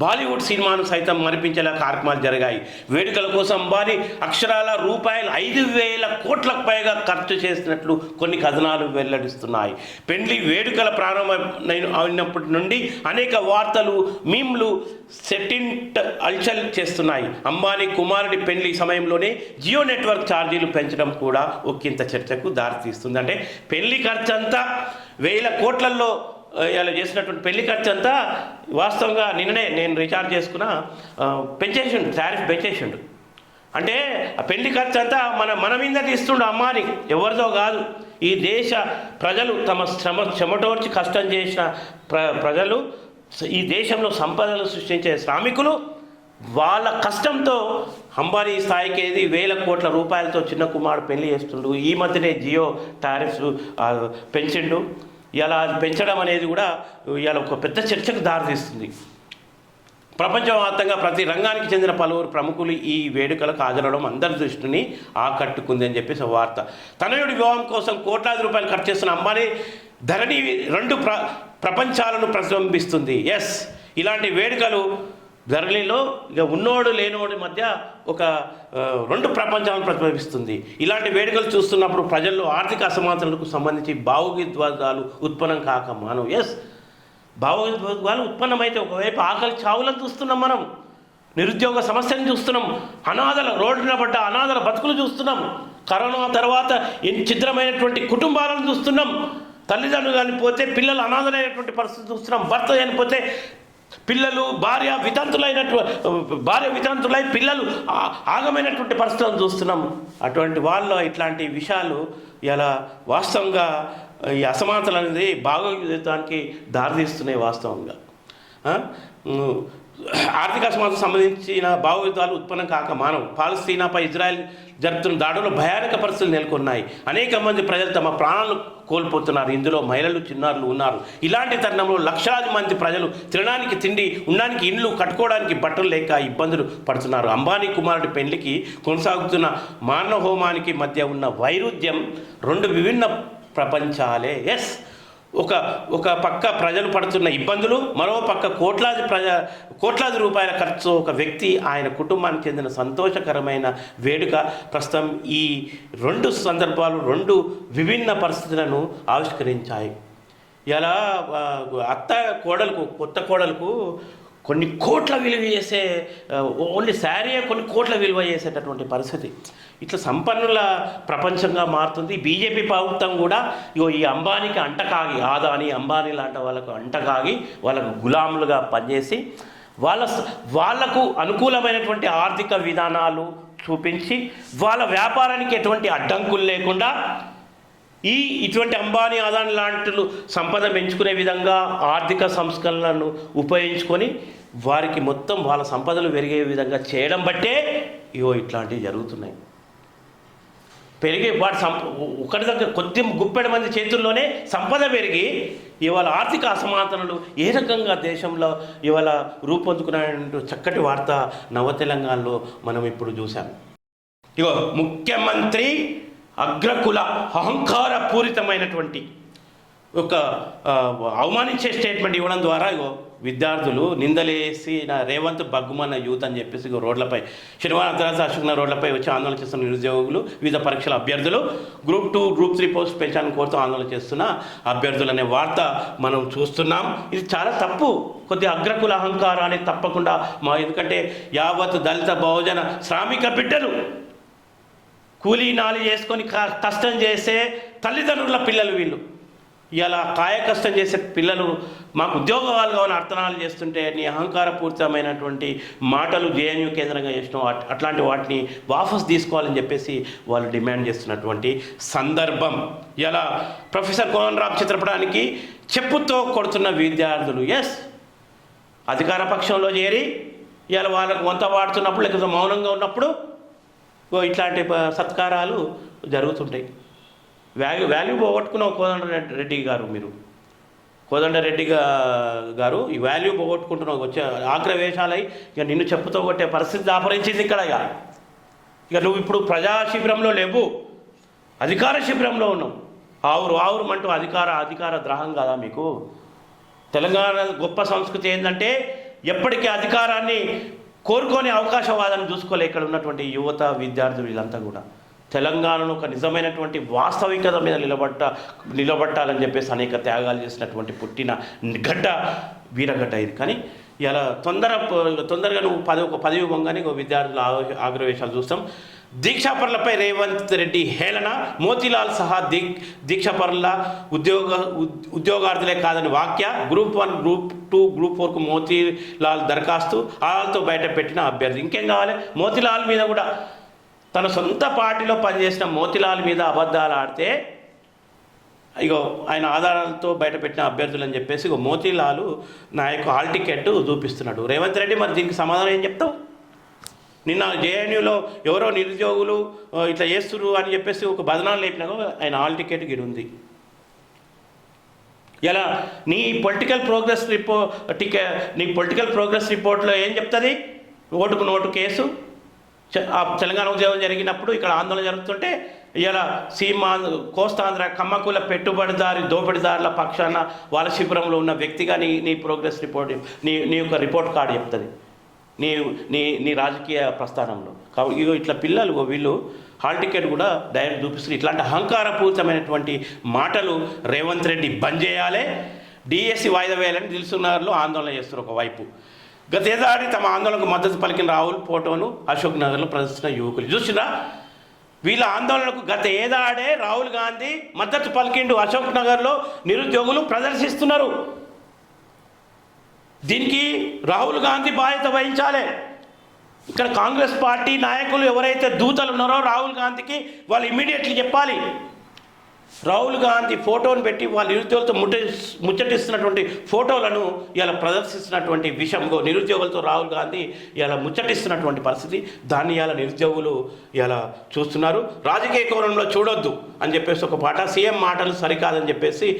బాలీవుడ్ సినిమాను సైతం మరిపించేలా కార్యక్రమాలు జరిగాయి. వేడుకల కోసం అంబానీ అక్షరాల రూపాయలు 5,000 కోట్లకు పైగా ఖర్చు చేసినట్లు కొన్ని కథనాలు వెల్లడిస్తున్నాయి. పెళ్లి వేడుకల ప్రారంభమైనప్పటి నుండి అనేక వార్తలు, మీమ్లు సెట్టింట్ అల్చల్ చేస్తున్నాయి. అంబానీ కుమారుడి పెళ్లి సమయంలోనే జియో నెట్వర్క్ ఛార్జీలు పెంచడం కూడా ఒకంత చర్చకు దారితీస్తుంది. అంటే పెళ్లి ఖర్చు అంతా 1,000 కోట్లలో ఇలా చేసినటువంటి పెళ్లి ఖర్చు అంతా వాస్తవంగా నిన్ననే నేను రీఛార్జ్ చేసుకున్న పెంచేసిండు, టారిఫ్ పెంచేసిండు. అంటే ఆ పెళ్లి ఖర్చు అంతా మన మీద తీస్తుండు అంబానీ, ఎవరిదో కాదు. ఈ దేశ ప్రజలు తమ చెమటోర్చి కష్టం చేసిన ప్రజలు, ఈ దేశంలో సంపదలు సృష్టించే శ్రామికులు వాళ్ళ కష్టంతో అంబానీ స్థాయికి ఏది 1,000 కోట్ల రూపాయలతో చిన్న కుమారుడు పెళ్లి చేస్తుండు. ఈ మధ్యనే జియో టారిఫ్స్ పెంచిండు. ఇలా పెంచడం అనేది కూడా ఇలా ఒక పెద్ద చర్చకు దారితీస్తుంది. ప్రపంచవ్యాప్తంగా ప్రతి రంగానికి చెందిన పలువురు ప్రముఖులు ఈ వేడుకలకు హాజరవడం అందరి దృష్టిని ఆకట్టుకుంది అని చెప్పేసి వార్త. తనయుడి వివాహం కోసం కోట్లాది రూపాయలు ఖర్చు చేస్తున్న అంబానీ ధరణి 2 ప్రపంచాలను ప్రతిబింబిస్తుంది. ఎస్, ఇలాంటి వేడుకలు ధరణిలో ఇక ఉన్నోడు లేనోడి మధ్య ఒక 2 ప్రపంచాలను ప్రతిబింబిస్తుంది. ఇలాంటి వేడుకలు చూస్తున్నప్పుడు ప్రజల్లో ఆర్థిక అసమానతలకు సంబంధించి భావోద్వేగాలు ఉత్పన్నం కాక మానవు. ఎస్, భావోద్వేగాలు ఉత్పన్నమైతే ఒకవైపు ఆకలి చావులను చూస్తున్నాం, మనం నిరుద్యోగ సమస్యను చూస్తున్నాం, రోడ్డున పడ్డ అనాథల బతుకులు చూస్తున్నాం, కరోనా తర్వాత ఎన్ని ఛిద్రమైనటువంటి కుటుంబాలను చూస్తున్నాం. తల్లిదండ్రులు చనిపోతే పిల్లలు అనాథలైనటువంటి పరిస్థితి చూస్తున్నాం. భర్త చనిపోతే పిల్లలు భార్య వితంతులై పిల్లలు ఆగమైనటువంటి పరిస్థితులను చూస్తున్నాం. అటువంటి వాళ్ళు ఇట్లాంటి విషయాలు ఇలా వాస్తవంగా ఈ అసమానతలు అనేది భాగోద్వేగానికి దారితీస్తున్నాయి. వాస్తవంగా ఆర్థిక అసమానతకు సంబంధించిన భావోద్వేగాలు ఉత్పన్నం కాక మానవు. పాలస్తీనాపై ఇజ్రాయెల్ జరుపుతున్న దాడుల్లో భయానక పరిస్థితులు నెలకొన్నాయి. అనేక మంది ప్రజలు తమ ప్రాణాలను కోల్పోతున్నారు. ఇందులో మహిళలు, చిన్నారులు ఉన్నారు. ఇలాంటి తరుణంలో లక్షలాది మంది ప్రజలు తినడానికి తిండి, ఉండడానికి ఇండ్లు, కట్టుకోవడానికి బట్టలు లేక ఇబ్బందులు పడుతున్నారు. అంబానీ కుమారుడి పెళ్లికి కొనసాగుతున్న మానవ హోమానికి మధ్య ఉన్న వైరుధ్యం రెండు విభిన్న ప్రపంచాలే. ఒక పక్క ప్రజలు పడుతున్న ఇబ్బందులు, మరో పక్క కోట్లాది రూపాయల ఖర్చు ఒక వ్యక్తి, ఆయన కుటుంబానికి చెందిన సంతోషకరమైన వేడుక. ప్రస్తుతం ఈ రెండు సందర్భాలు రెండు విభిన్న పరిస్థితులను ఆవిష్కరించాయి. ఇలా కొత్త కోడలకు కొన్ని కోట్ల విలువ చేసే, ఓన్లీ శారీయే కొన్ని కోట్ల విలువ చేసేటటువంటి పరిస్థితి. ఇట్లా సంపన్నుల ప్రపంచంగా మారుతుంది. బీజేపీ ప్రభుత్వం కూడా ఈ అంబానీకి అంటకాగి, ఆదాని అంబానీ లాంటి వాళ్ళకు అంటకాగి వాళ్ళకు గులాములుగా పనిచేసి వాళ్లకు అనుకూలమైనటువంటి ఆర్థిక విధానాలు చూపించి వాళ్ళ వ్యాపారానికి ఎటువంటి అడ్డంకులు లేకుండా ఇటువంటి అంబానీ, అదాని లాంటి సంపద పెంచుకునే విధంగా ఆర్థిక సంస్కరణలను ఉపయోగించుకొని వారికి మొత్తం వాళ్ళ సంపదలు పెరిగే విధంగా చేయడం బట్టే ఇట్లాంటివి జరుగుతున్నాయి. పెరిగి వాటి ఒకటి దగ్గర కొద్ది గుప్పెడు మంది చేతుల్లోనే సంపద పెరిగి ఇవాళ ఆర్థిక అసమానతలు ఏ రకంగా దేశంలో ఇవాళ రూపొందుకునే చక్కటి వార్త నవ తెలంగాణలో మనం ఇప్పుడు చూసాం. ముఖ్యమంత్రి అగ్రకుల అహంకార పూరితమైనటువంటి ఒక అవమానించే స్టేట్మెంట్ ఇవ్వడం ద్వారా విద్యార్థులు నిందలేసిన రేవంత్ బగ్గుమన్న యూత్ అని చెప్పేసి రోడ్లపై శనివారం అర్ధరాత్రి అశోక్నగర్ రోడ్లపై వచ్చి ఆందోళన చేస్తున్న నిరుద్యోగులు, వివిధ పరీక్షల అభ్యర్థులు, గ్రూప్ 2, గ్రూప్ 3 పోస్ట్ పెంచాలని కోరుతూ ఆందోళన చేస్తున్న అభ్యర్థులు అనే వార్త మనం చూస్తున్నాం. ఇది చాలా తప్పు. కొద్ది అగ్రకుల అహంకారాన్ని తప్పకుండా ఎందుకంటే యావత్ దళిత బహుజన శ్రామిక బిడ్డలు కూలీ నాలి చేసుకొని కష్టం చేసే తల్లిదండ్రుల పిల్లలు వీళ్ళు. ఇలా కాయ కష్టం చేసే పిల్లలు మాకు ఉద్యోగాలు కావాలని అర్థనాలు చేస్తుంటే నీ అహంకారపూరితమైనటువంటి మాటలు జేఎన్యూ కేంద్రంగా చేసినాం, అట్లాంటి వాటిని వాపస్ తీసుకోవాలని చెప్పేసి వాళ్ళు డిమాండ్ చేస్తున్నటువంటి సందర్భం. ఇలా ప్రొఫెసర్ కోదండరాం చిత్రపటానికి చెప్పుతో కొడుతున్న విద్యార్థులు అధికార పక్షంలో చేరి ఇలా వాళ్ళకు వంత వాడుతున్నప్పుడు లేకపోతే మౌనంగా ఉన్నప్పుడు ఇట్లాంటి సత్కారాలు జరుగుతుంటాయి. వాల్యూ పోగొట్టుకున్న కోదండరెడ్డి గారు, మీరు కోదండరెడ్డి గారు ఈ వాల్యూ పోగొట్టుకుంటున్నావు. వచ్చే ఆగ్రవేశాలై నిన్ను చెప్పుతో కొట్టే పరిస్థితి దాపరించింది ఇక్కడ. నువ్వు ఇప్పుడు ప్రజా శిబిరంలో లేవు, అధికార శిబిరంలో ఉన్నావు. ఆవురుమంటూ అధికార ద్రోహం కాదా మీకు? తెలంగాణ గొప్ప సంస్కృతి ఏంటంటే ఎప్పటికీ అధికారాన్ని కోరుకొని అవకాశవాదాన్ని చూసుకోలే ఇక్కడ ఉన్నటువంటి యువత, విద్యార్థులు వీళ్ళంతా కూడా తెలంగాణను ఒక నిజమైనటువంటి వాస్తవికత మీద నిలబట్టాలని చెప్పేసి అనేక త్యాగాలు చేసినటువంటి పుట్టిన వీరగడ్డ ఇది. కానీ ఇలా తొందరగా నువ్వు పదవి పొంగని విద్యార్థుల ఆగ్రవేశాలు చూస్తాం. దీక్షాపరులపై రేవంత్ రెడ్డి హేళన, మోతీలాల్ సహా దీక్షాపరుల ఉద్యోగార్థులే కాదని వ్యాఖ్య. గ్రూప్ 1, గ్రూప్ 2, గ్రూప్ 4కు మోతీలాల్ దరఖాస్తు, ఆలతో బయట పెట్టిన అభ్యర్థి. ఇంకేం కావాలి? మోతీలాల్ మీద కూడా తన సొంత పార్టీలో పనిచేసిన మోతీలాల్ మీద అబద్ధాలు ఆడితే ఆయన ఆధారాలతో బయటపెట్టిన అభ్యర్థులు అని చెప్పేసి మోతీలాల్ నాయకు హాల్ టికెట్ చూపిస్తున్నాడు. రేవంత్ రెడ్డి మరి దీనికి సమాధానం ఏం చెప్తావు? నిన్న జేఎన్యూలో ఎవరో నిరుద్యోగులు ఇట్లా చేస్తున్నారు అని చెప్పేసి ఒక బదనాలు లేపినాక ఆయన హాల్ టికెట్ గిడి ఉంది. ఇలా నీ పొలిటికల్ ప్రోగ్రెస్ రిపోర్ట్లో ఏం చెప్తుంది? ఓటుకు నోటు కేసు. తెలంగాణ ఉద్యమం జరిగినప్పుడు ఇక్కడ ఆందోళన జరుగుతుంటే ఇలా కోస్తాంధ్ర కమ్మకుల దోపిడిదారుల పక్షాన వాళ్ళ శిబిరంలో ఉన్న వ్యక్తిగా నీ ప్రోగ్రెస్ రిపోర్ట్, నీ యొక్క రిపోర్ట్ కార్డు చెప్తుంది నీ రాజకీయ ప్రస్థానంలో. కాబట్టి ఇట్లా పిల్లలు వీళ్ళు హాల్ టికెట్ కూడా డైరెక్ట్ చూపిస్తుంది. ఇట్లాంటి అహంకారపూరితమైనటువంటి మాటలు రేవంత్ రెడ్డి బంద్ చేయాలి. డిఎస్సి వాయిదా వేయాలని దిల్సుఖ్నగర్లో ఆందోళన చేస్తారు ఒకవైపు. గతేడాది తమ ఆందోళనకు మద్దతు పలికిన రాహుల్ ఫోటోను అశోక్ నగర్లో ప్రదర్శిస్తున్న యువకులు చూసినా వీళ్ళ ఆందోళనకు గత ఏడాడే రాహుల్ గాంధీ మద్దతు పలికిండు. అశోక్ నగర్లో నిరుద్యోగులు ప్రదర్శిస్తున్నారు. దీనికి రాహుల్ గాంధీ బాధ్యత వహించాలి. ఇక్కడ కాంగ్రెస్ పార్టీ నాయకులు ఎవరైతే దూతలు ఉన్నారో రాహుల్ గాంధీకి వాళ్ళు ఇమ్మీడియట్లీ చెప్పాలి. రాహుల్ గాంధీ ఫోటోను పెట్టి వాళ్ళ నిరుద్యోగులతో ముచ్చటిస్తున్నటువంటి ఫోటోలను ఇలా ప్రదర్శిస్తున్నటువంటి విషయంలో నిరుద్యోగులతో రాహుల్ గాంధీ ఇలా ముచ్చటిస్తున్నటువంటి పరిస్థితి. దాన్ని ఇలా నిరుద్యోగులు ఇలా చూస్తున్నారు. రాజకీయ కోణంలో చూడొద్దు అని చెప్పేసి ఒక పాట, సీఎం మాటలు సరికాదని చెప్పేసి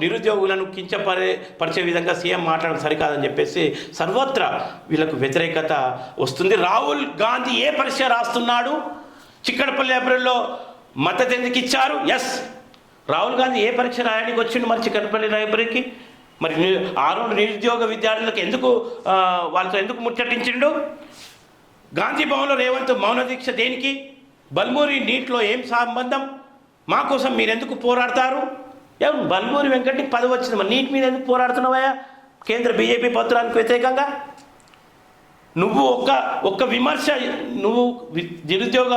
నిరుద్యోగులను కించపరిచే విధంగా సీఎం మాటలు సరికాదని చెప్పేసి సర్వత్రా వీళ్ళకు వ్యతిరేకత వస్తుంది. రాహుల్ గాంధీ ఏ పరీక్ష రాస్తున్నాడు, చిక్కడపల్లి లైబ్రరీలో మద్దతు ఎందుకు ఇచ్చారు? ఎస్, రాహుల్ గాంధీ ఏ పరీక్ష రాయడానికి వచ్చిండు మరి చిక్కడపల్లి లైబ్రరీకి? మరి ఆరోడు నిరుద్యోగ విద్యార్థులకు ఎందుకు వాళ్ళతో ఎందుకు ముచ్చటించిండు? గాంధీ భవన్లో రేవంత్ మౌన దీక్ష దేనికి? బల్మూరి నీటిలో ఏం సంబంధం? మా కోసం మీరు ఎందుకు పోరాడతారు? బల్మూరి వెంకటికి పదవి వచ్చింది, మరి నీటి మీద ఎందుకు పోరాడుతున్నావా? కేంద్ర బీజేపీ పత్రానికి వ్యతిరేకంగా నువ్వు ఒక్క విమర్శ, నువ్వు నిరుద్యోగ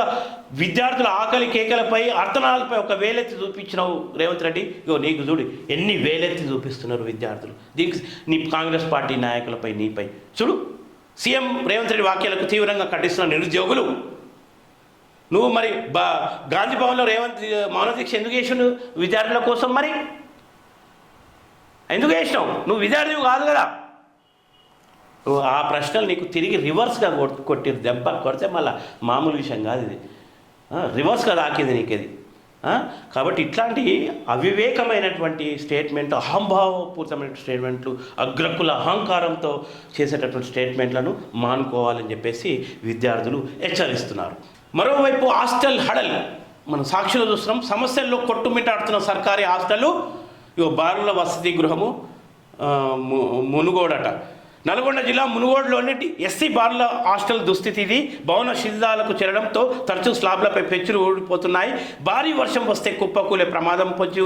విద్యార్థుల ఆకలి కేకలపై అర్థనాలపై ఒక వేలెత్తి చూపించినావు రేవంత్ రెడ్డి. నీకు చూడు ఎన్ని వేలెత్తి చూపిస్తున్నారు విద్యార్థులు. దీనికి నీ కాంగ్రెస్ పార్టీ నాయకులపై నీపై చూడు. సీఎం రేవంత్ రెడ్డి వాక్యాలకు తీవ్రంగా ఖండిస్తున్న నిరుద్యోగులు. నువ్వు మరి గాంధీ భవన్లో రేవంత్ మౌన దీక్ష ఎందుకు చేసినావు విద్యార్థుల కోసం? మరి ఎందుకు చేసినావు? నువ్వు విద్యార్థివి కాదు కదా. ఆ ప్రశ్నలు నీకు తిరిగి రివర్స్గా కొట్టిరు. దెబ్బ కొడితే మళ్ళీ మామూలు విషయం కాదు ఇది, రివర్స్గా తాకింది నీకు ఇది. కాబట్టి ఇట్లాంటి అవివేకమైనటువంటి స్టేట్మెంట్, అహంభావపూరితమైన స్టేట్మెంట్లు, అగ్రకుల అహంకారంతో చేసేటటువంటి స్టేట్మెంట్లను మానుకోవాలని చెప్పేసి విద్యార్థులు హెచ్చరిస్తున్నారు. మరోవైపు హాస్టల్ హడల్ మనం సాక్షులు చూస్తున్నాం. సమస్యల్లో కొట్టుమిట్టాడుతున్న సర్కారీ హాస్టళ్ళు. బాలుల వసతి గృహము మునుగోడట. నల్గొండ జిల్లా మునుగోడులోని ఎస్సీ బాలుల హాస్టల్ దుస్థితి ఇది. భవన శిథిలాలకు చేరడంతో తరచూ స్లాబ్లపై పెచ్చులు ఊడిపోతున్నాయి. భారీ వర్షం వస్తే కుప్పకూలే ప్రమాదం పొంచి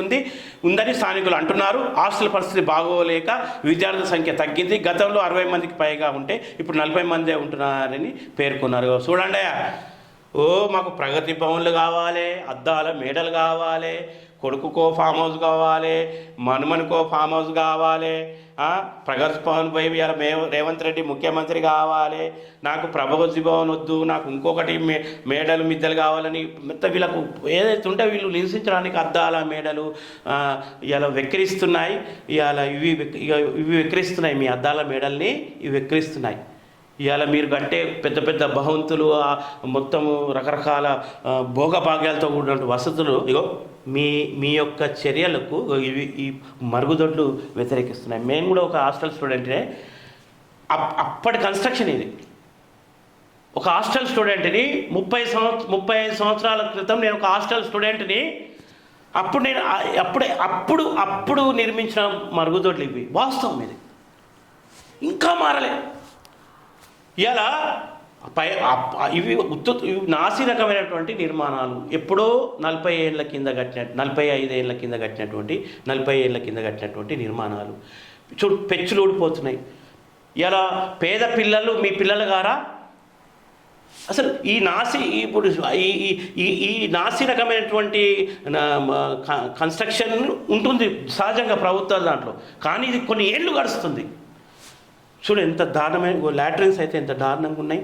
ఉందని స్థానికులు అంటున్నారు. హాస్టల్ పరిస్థితి బాగోలేక విద్యార్థుల సంఖ్య తగ్గింది. గతంలో 60 మందికి పైగా ఉంటే ఇప్పుడు 40 మందే ఉంటున్నారని పేర్కొన్నారు. చూడండి, మాకు ప్రగతి భవన్లు కావాలి, అద్దాల మేడలు కావాలి, కొడుకుకో ఫామ్ హౌస్ కావాలి, మనుమనుకో ఫామ్ హౌస్ కావాలి, ప్రగతి భవన్ పోయి ఇలా రేవంత్ రెడ్డి ముఖ్యమంత్రి కావాలి, నాకు ప్రగతి భవన్ వద్దు, నాకు ఇంకొకటి మేడలు మిద్దెలు కావాలని మొత్తం వీళ్ళకు ఏదైతే ఉంటే వీళ్ళు నివసించడానికి అద్దాల మేడలు ఇలా వెక్కిరిస్తున్నాయి. ఇవి వెక్కిరిస్తున్నాయి, మీ అద్దాల మేడల్ని ఇవి వెక్కిరిస్తున్నాయి. ఇవాళ మీరు కట్టే పెద్ద పెద్ద భవంతులు, మొత్తము రకరకాల భోగభాగ్యాలతో కూడిన వసతులు మీ యొక్క చర్యలకు ఈ మరుగుదొడ్లు వ్యతిరేకిస్తున్నాయి. మేము కూడా ఒక హాస్టల్ స్టూడెంట్నే. అప్పటి కన్స్ట్రక్షన్ ఇది. ఒక హాస్టల్ స్టూడెంట్ని 35 సంవత్సరాల క్రితం నేను ఒక హాస్టల్ స్టూడెంట్ని. అప్పుడు నిర్మించిన మరుగుదొడ్లు ఇవి. వాస్తవం ఇది, ఇంకా మారలే. ఇలా ఇవి నాసి రకమైనటువంటి నిర్మాణాలు. ఎప్పుడో 40 ఏళ్ళ కింద 45 ఏళ్ళ కింద కట్టినటువంటి 40 ఏళ్ళ కింద కట్టినటువంటి నిర్మాణాలు పెచ్చులు ఊడిపోతున్నాయి. ఇలా పేద పిల్లలు, మీ పిల్లలు గారా అసలు ఇప్పుడు ఈ నాసి రకమైనటువంటి కన్స్ట్రక్షన్ ఉంటుంది సహజంగా ప్రభుత్వాల దాంట్లో. కానీ ఇది కొన్ని ఏళ్ళు గడుస్తుంది. చూడు ఎంత దారుణమైన లాట్రిన్స్ అయితే ఎంత దారుణంగా ఉన్నాయి.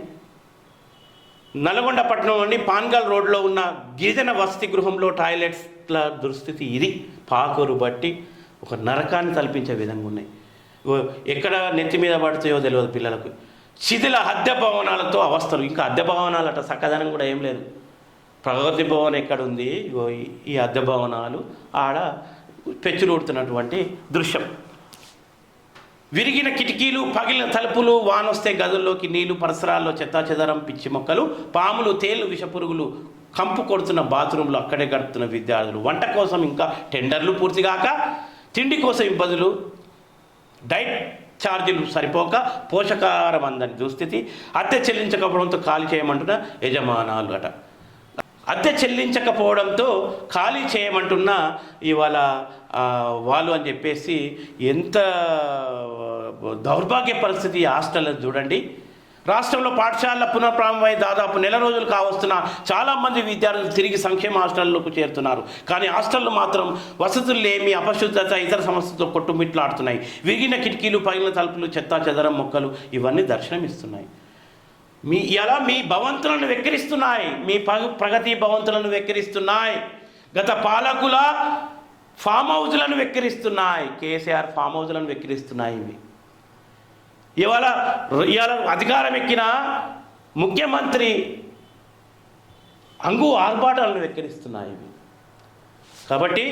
నల్గొండ పట్టణంలోని పాన్గల్ రోడ్లో ఉన్న గిరిజన వసతి గృహంలో టాయిలెట్స్ల దుస్థితి ఇది. పాకురు బట్టి ఒక నరకాన్ని తలపించే విధంగా ఉన్నాయి. ఎక్కడ నెత్తి మీద పడుతాయో తెలియదు పిల్లలకు. శిథిల అద్దె భవనాలతో అవస్థలు. ఇంకా అద్దె భవనాలట చక్కదనం కూడా ఏం లేదు. ప్రగతి భవన్ ఎక్కడుంది? ఈ అద్దె భవనాలు ఆడ పెచ్చులుడుతున్నటువంటి దృశ్యం. విరిగిన కిటికీలు, పగిలిన తలుపులు, వానొస్తే గదుల్లోకి నీళ్లు, పరిసరాల్లో చెత్తాచెదరం, పిచ్చి మొక్కలు, పాములు, తేళ్లు, విషపురుగులు కంపు కొడుతున్న బాత్రూంలో అక్కడే గడుపుతున్న విద్యార్థులు. వంట కోసం ఇంకా టెండర్లు పూర్తిగాక, తిండి కోసం ఇబ్బందులు, డైట్ ఛార్జీలు సరిపోక పోషకాహారం అందని దుస్థితి. అద్దె చెల్లించకపోవడంతో ఖాళీ చేయమంటున్న యజమానాలు అట. అద్దె చెల్లించకపోవడంతో ఖాళీ చేయమంటున్న ఇవాళ వాళ్ళు అని చెప్పేసి ఎంత దౌర్భాగ్య పరిస్థితి హాస్టల్ చూడండి. రాష్ట్రంలో పాఠశాలల పునఃప్రారంభమై దాదాపు నెల రోజులు కావస్తున్న చాలామంది విద్యార్థులు తిరిగి సంక్షేమ హాస్టళ్లకు చేరుతున్నారు. కానీ హాస్టళ్లు మాత్రం వసతులు లేమి, అపశుద్ధత, ఇతర సమస్యలతో కొట్టుమిట్లాడుతున్నాయి. విరిగిన కిటికీలు, పగిలిన తలుపులు, చెత్తా చెదరం మొక్కలు ఇవన్నీ దర్శనమిస్తున్నాయి. మీ భవంతులను వెక్కిరిస్తున్నాయి. మీ ప్రగతి భవంతులను వెక్కిరిస్తున్నాయి. గత పాలకుల ఫామ్ హౌజ్లను వెక్కిరిస్తున్నాయి. కేసీఆర్ ఫామ్ హౌజ్లను వెక్కిరిస్తున్నాయి. ఇవి ఇవాళ అధికారం ఎక్కిన ముఖ్యమంత్రి అంగు ఆర్భాటాలను వెక్కిరిస్తున్నాయి. ఇవి కాబట్టి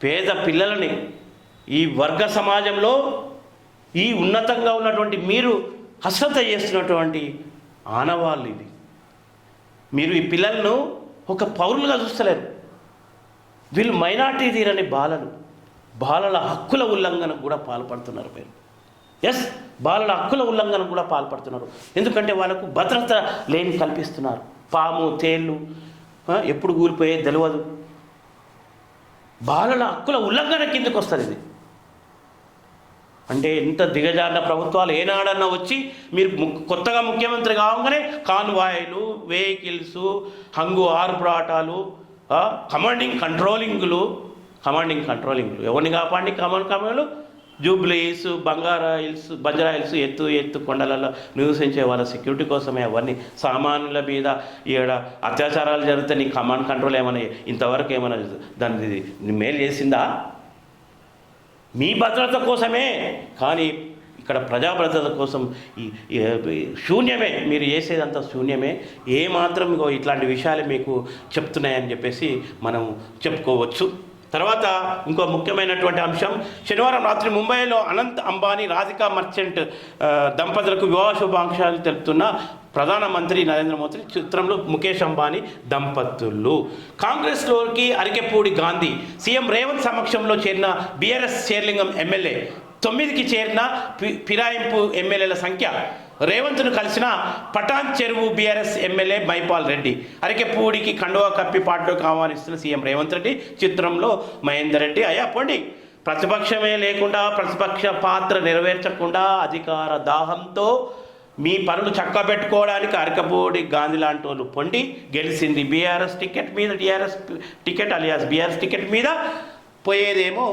పేద పిల్లలని ఈ వర్గ సమాజంలో ఈ ఉన్నతంగా ఉన్నటువంటి మీరు అశ్రద్ధ చేస్తున్నటువంటి ఆనవాళ్ళు ఇది. మీరు ఈ పిల్లలను ఒక పౌరులుగా చూస్తలేరు. వీళ్ళు మైనార్టీ తీరని బాలల హక్కుల ఉల్లంఘనకు కూడా పాల్పడుతున్నారు. మీరు బాలల హక్కుల ఉల్లంఘనకు కూడా పాల్పడుతున్నారు. ఎందుకంటే వాళ్ళకు భద్రత లేని కల్పిస్తున్నారు. పాము, తేళ్ళు ఎప్పుడు కూలిపోయేది తెలియదు. బాలల హక్కుల ఉల్లంఘన కిందకు వస్తుంది ఇది. అంటే ఎంత దిగజారిన ప్రభుత్వాలు ఏనాడన్నా వచ్చి మీరు కొత్తగా ముఖ్యమంత్రి కావగానే కాన్వాయ్లు, వెహికల్స్, హంగు ఆర్భాటాలు, కమాండింగ్ కంట్రోలింగ్లు ఎవరిని కాపాడి కమాండ్లు జూబ్లీ హిల్స్, బంజారా హిల్స్ ఎత్తు కొండలలో నివసించే వాళ్ళ సెక్యూరిటీ కోసమే అవన్నీ. సామాన్యుల మీద ఈడ అత్యాచారాలు జరిగితే నీ కమాండ్ కంట్రోల్ ఏమైనా ఇంతవరకు ఏమైనా దాన్ని మేలు చేసిందా? మీ భద్రత కోసమే. కానీ ఇక్కడ ప్రజా భద్రత కోసం శూన్యమే. మీరు చేసేదంతా శూన్యమే. ఏమాత్రం ఇట్లాంటి విషయాలు మీకు చెప్తున్నాయని చెప్పేసి మనం చెప్పుకోవచ్చు. తర్వాత ఇంకో ముఖ్యమైనటువంటి అంశం, శనివారం రాత్రి ముంబైలో అనంత్ అంబానీ, రాధికా మర్చెంట్ దంపతులకు వివాహ శుభాకాంక్షలు తెలుపుతున్న ప్రధానమంత్రి నరేంద్ర మోదీ. చిత్రంలో ముఖేష్ అంబానీ దంపతులు. కాంగ్రెస్లోకి అరికెపూడి గాంధీ. సీఎం రేవంత్ సమక్షంలో చేరిన బీఆర్ఎస్ శేర్లింగం ఎమ్మెల్యే. 9కి చేరిన ఫిరాయింపు ఎమ్మెల్యేల సంఖ్య. రేవంత్ను కలిసిన పటాన్ చెరువు బీఆర్ఎస్ ఎమ్మెల్యే మైపాల్ రెడ్డి. అరికెపూడికి కండువా కప్పి పార్టీలోకి ఆహ్వానిస్తున్న సీఎం రేవంత్ రెడ్డి. చిత్రంలో మహేందర్ రెడ్డి. అయ్యా పోండి, ప్రతిపక్షమే లేకుండా, ప్రతిపక్ష పాత్ర నెరవేర్చకుండా అధికార దాహంతో మీ పనులు చక్కబెట్టుకోవడానికి అరికెపూడి గాంధీ లాంటి వాళ్ళు పొండి గెలిచింది. బీఆర్ఎస్ టికెట్ మీద, TRS ticket alias BRS ticket మీద పోయేదేమో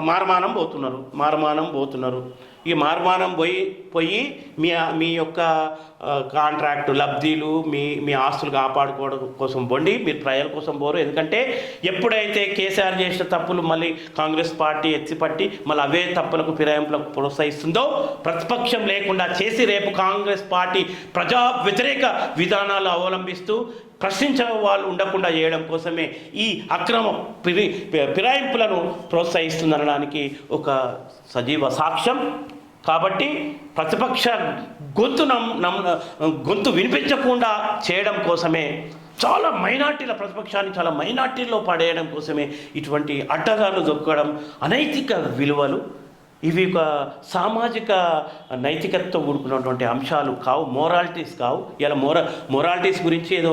మారమానం పోతున్నారు. ఈ మారమానం పోయి మీ యొక్క కాంట్రాక్టు లబ్ధీలు, మీ ఆస్తులు కాపాడుకోవడం కోసం బొండి. మీరు ప్రజల కోసం పోరు. ఎందుకంటే ఎప్పుడైతే కేసీఆర్ చేసిన తప్పులు మళ్ళీ కాంగ్రెస్ పార్టీ ఎత్తిపట్టి మళ్ళీ అవే తప్పులకు, ఫిరాయింపులకు ప్రోత్సహిస్తుందో, ప్రతిపక్షం లేకుండా చేసి రేపు కాంగ్రెస్ పార్టీ ప్రజా వ్యతిరేక విధానాలు అవలంబిస్తూ ప్రశ్నించే వాళ్ళు ఉండకుండా చేయడం కోసమే ఈ అక్రమ ఫిరాయింపులను ప్రోత్సహిస్తుందనడానికి ఒక సజీవ సాక్ష్యం. కాబట్టి ప్రతిపక్ష గొంతు వినిపించకుండా చేయడం కోసమే, చాలా మైనార్టీల ప్రతిపక్షాన్ని చాలా మైనార్టీల్లో పడేయడం కోసమే ఇటువంటి అడ్డగాలు దొక్కడం. అనైతిక విలువలు ఇవి ఒక సామాజిక నైతికతతో కూడుకున్నటువంటి అంశాలు కావు, మోరాలిటీస్ కావు. ఇలా మోరాలిటీస్ గురించి ఏదో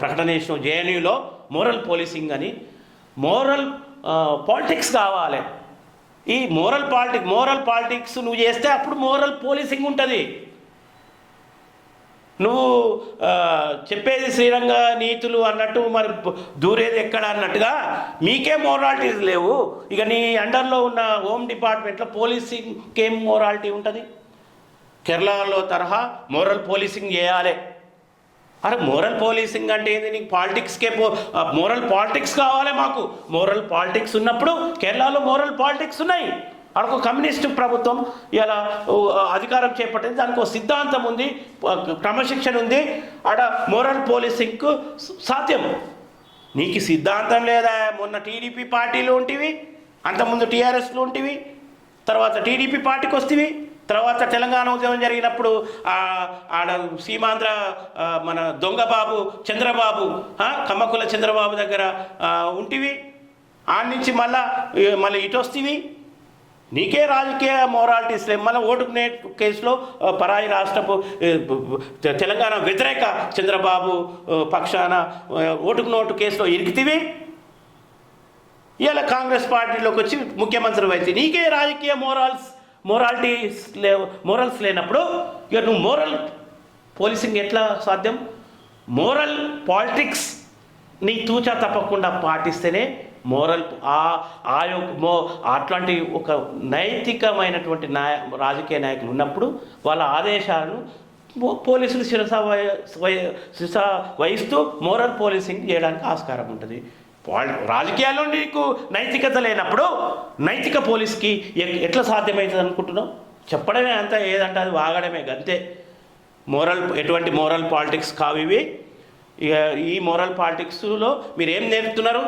ప్రకటన చేసిన జేఎన్యూలో మోరల్ పోలీసింగ్ అని. మోరల్ పాలిటిక్స్ కావాలి. ఈ మోరల్ పాలిటిక్స్ నువ్వు చేస్తే అప్పుడు మోరల్ పోలీసింగ్ ఉంటుంది. నువ్వు చెప్పేది శ్రీరంగ నీతులు అన్నట్టు మరి దూరేది ఎక్కడ అన్నట్టుగా మీకే మోరాలిటీస్ లేవు. ఇక నీ అండర్లో ఉన్న హోమ్ డిపార్ట్మెంట్లో పోలీసింగ్కి ఏం మోరాలిటీ ఉంటుంది? కేరళలో తరహా మోరల్ పోలీసింగ్ చేయాలి. అరే మోరల్ పోలీసింగ్ అంటే ఏంది? నీకు మోరల్ పాలిటిక్స్ కావాలి. మాకు మోరల్ పాలిటిక్స్ ఉన్నప్పుడు కేరళలో మోరల్ పాలిటిక్స్ ఉన్నాయి. అక్కడ కమ్యూనిస్టు ప్రభుత్వం ఇలా అధికారం చేపట్టింది. దానికి ఒక సిద్ధాంతం ఉంది, క్రమశిక్షణ ఉంది. ఆడ మోరల్ పోలీసింగ్కు సాధ్యం. నీకు సిద్ధాంతం లేదా? మొన్న టీడీపీ పార్టీలో ఉంటివి, అంతకుముందు టీఆర్ఎస్లో ఉంటివి, తర్వాత టీడీపీ పార్టీకి వస్తేవి, తర్వాత తెలంగాణ ఉద్యమం జరిగినప్పుడు ఆడ సీమాంధ్ర మన దొంగబాబు చంద్రబాబు, కమ్మకుల చంద్రబాబు దగ్గర ఉంటివి. ఆడ నుంచి మళ్ళీ ఇటు వస్తేవి. నీకే రాజకీయ మోరాలిటీస్ లేవు. మళ్ళీ ఓటుకు కేసులో పరాయి రాష్ట్రపు తెలంగాణ వ్యతిరేక చంద్రబాబు పక్షాన ఓటుకు నోటు కేసులో ఇరికితివి. ఇలా కాంగ్రెస్ పార్టీలోకి వచ్చి ముఖ్యమంత్రి అయితే నీకే రాజకీయ మోరల్స్ లేనప్పుడు ఇక నువ్వు పోలీసింగ్ ఎట్లా సాధ్యం? మోరల్ పాలిటిక్స్ని తూచా తప్పకుండా పాటిస్తేనే మోరల్ అట్లాంటి ఒక నైతికమైనటువంటి రాజకీయ నాయకులు ఉన్నప్పుడు వాళ్ళ ఆదేశాలను పోలీసులు శిరస వహిస్తూ మోరల్ పోలీసింగ్ చేయడానికి ఆస్కారం ఉంటుంది. రాజకీయాల్లో నీకు నైతికత లేనప్పుడు నైతిక పోలీస్కి ఎట్లా సాధ్యమవుతుంది అనుకుంటున్నావు? చెప్పడమే అంతా, ఏదంటే అది వాగడమే అంతే. ఎటువంటి మోరల్ పాలిటిక్స్ కావు ఇవి. ఇక ఈ మోరల్ పాలిటిక్స్లో మీరు ఏం నేర్పుతున్నారు?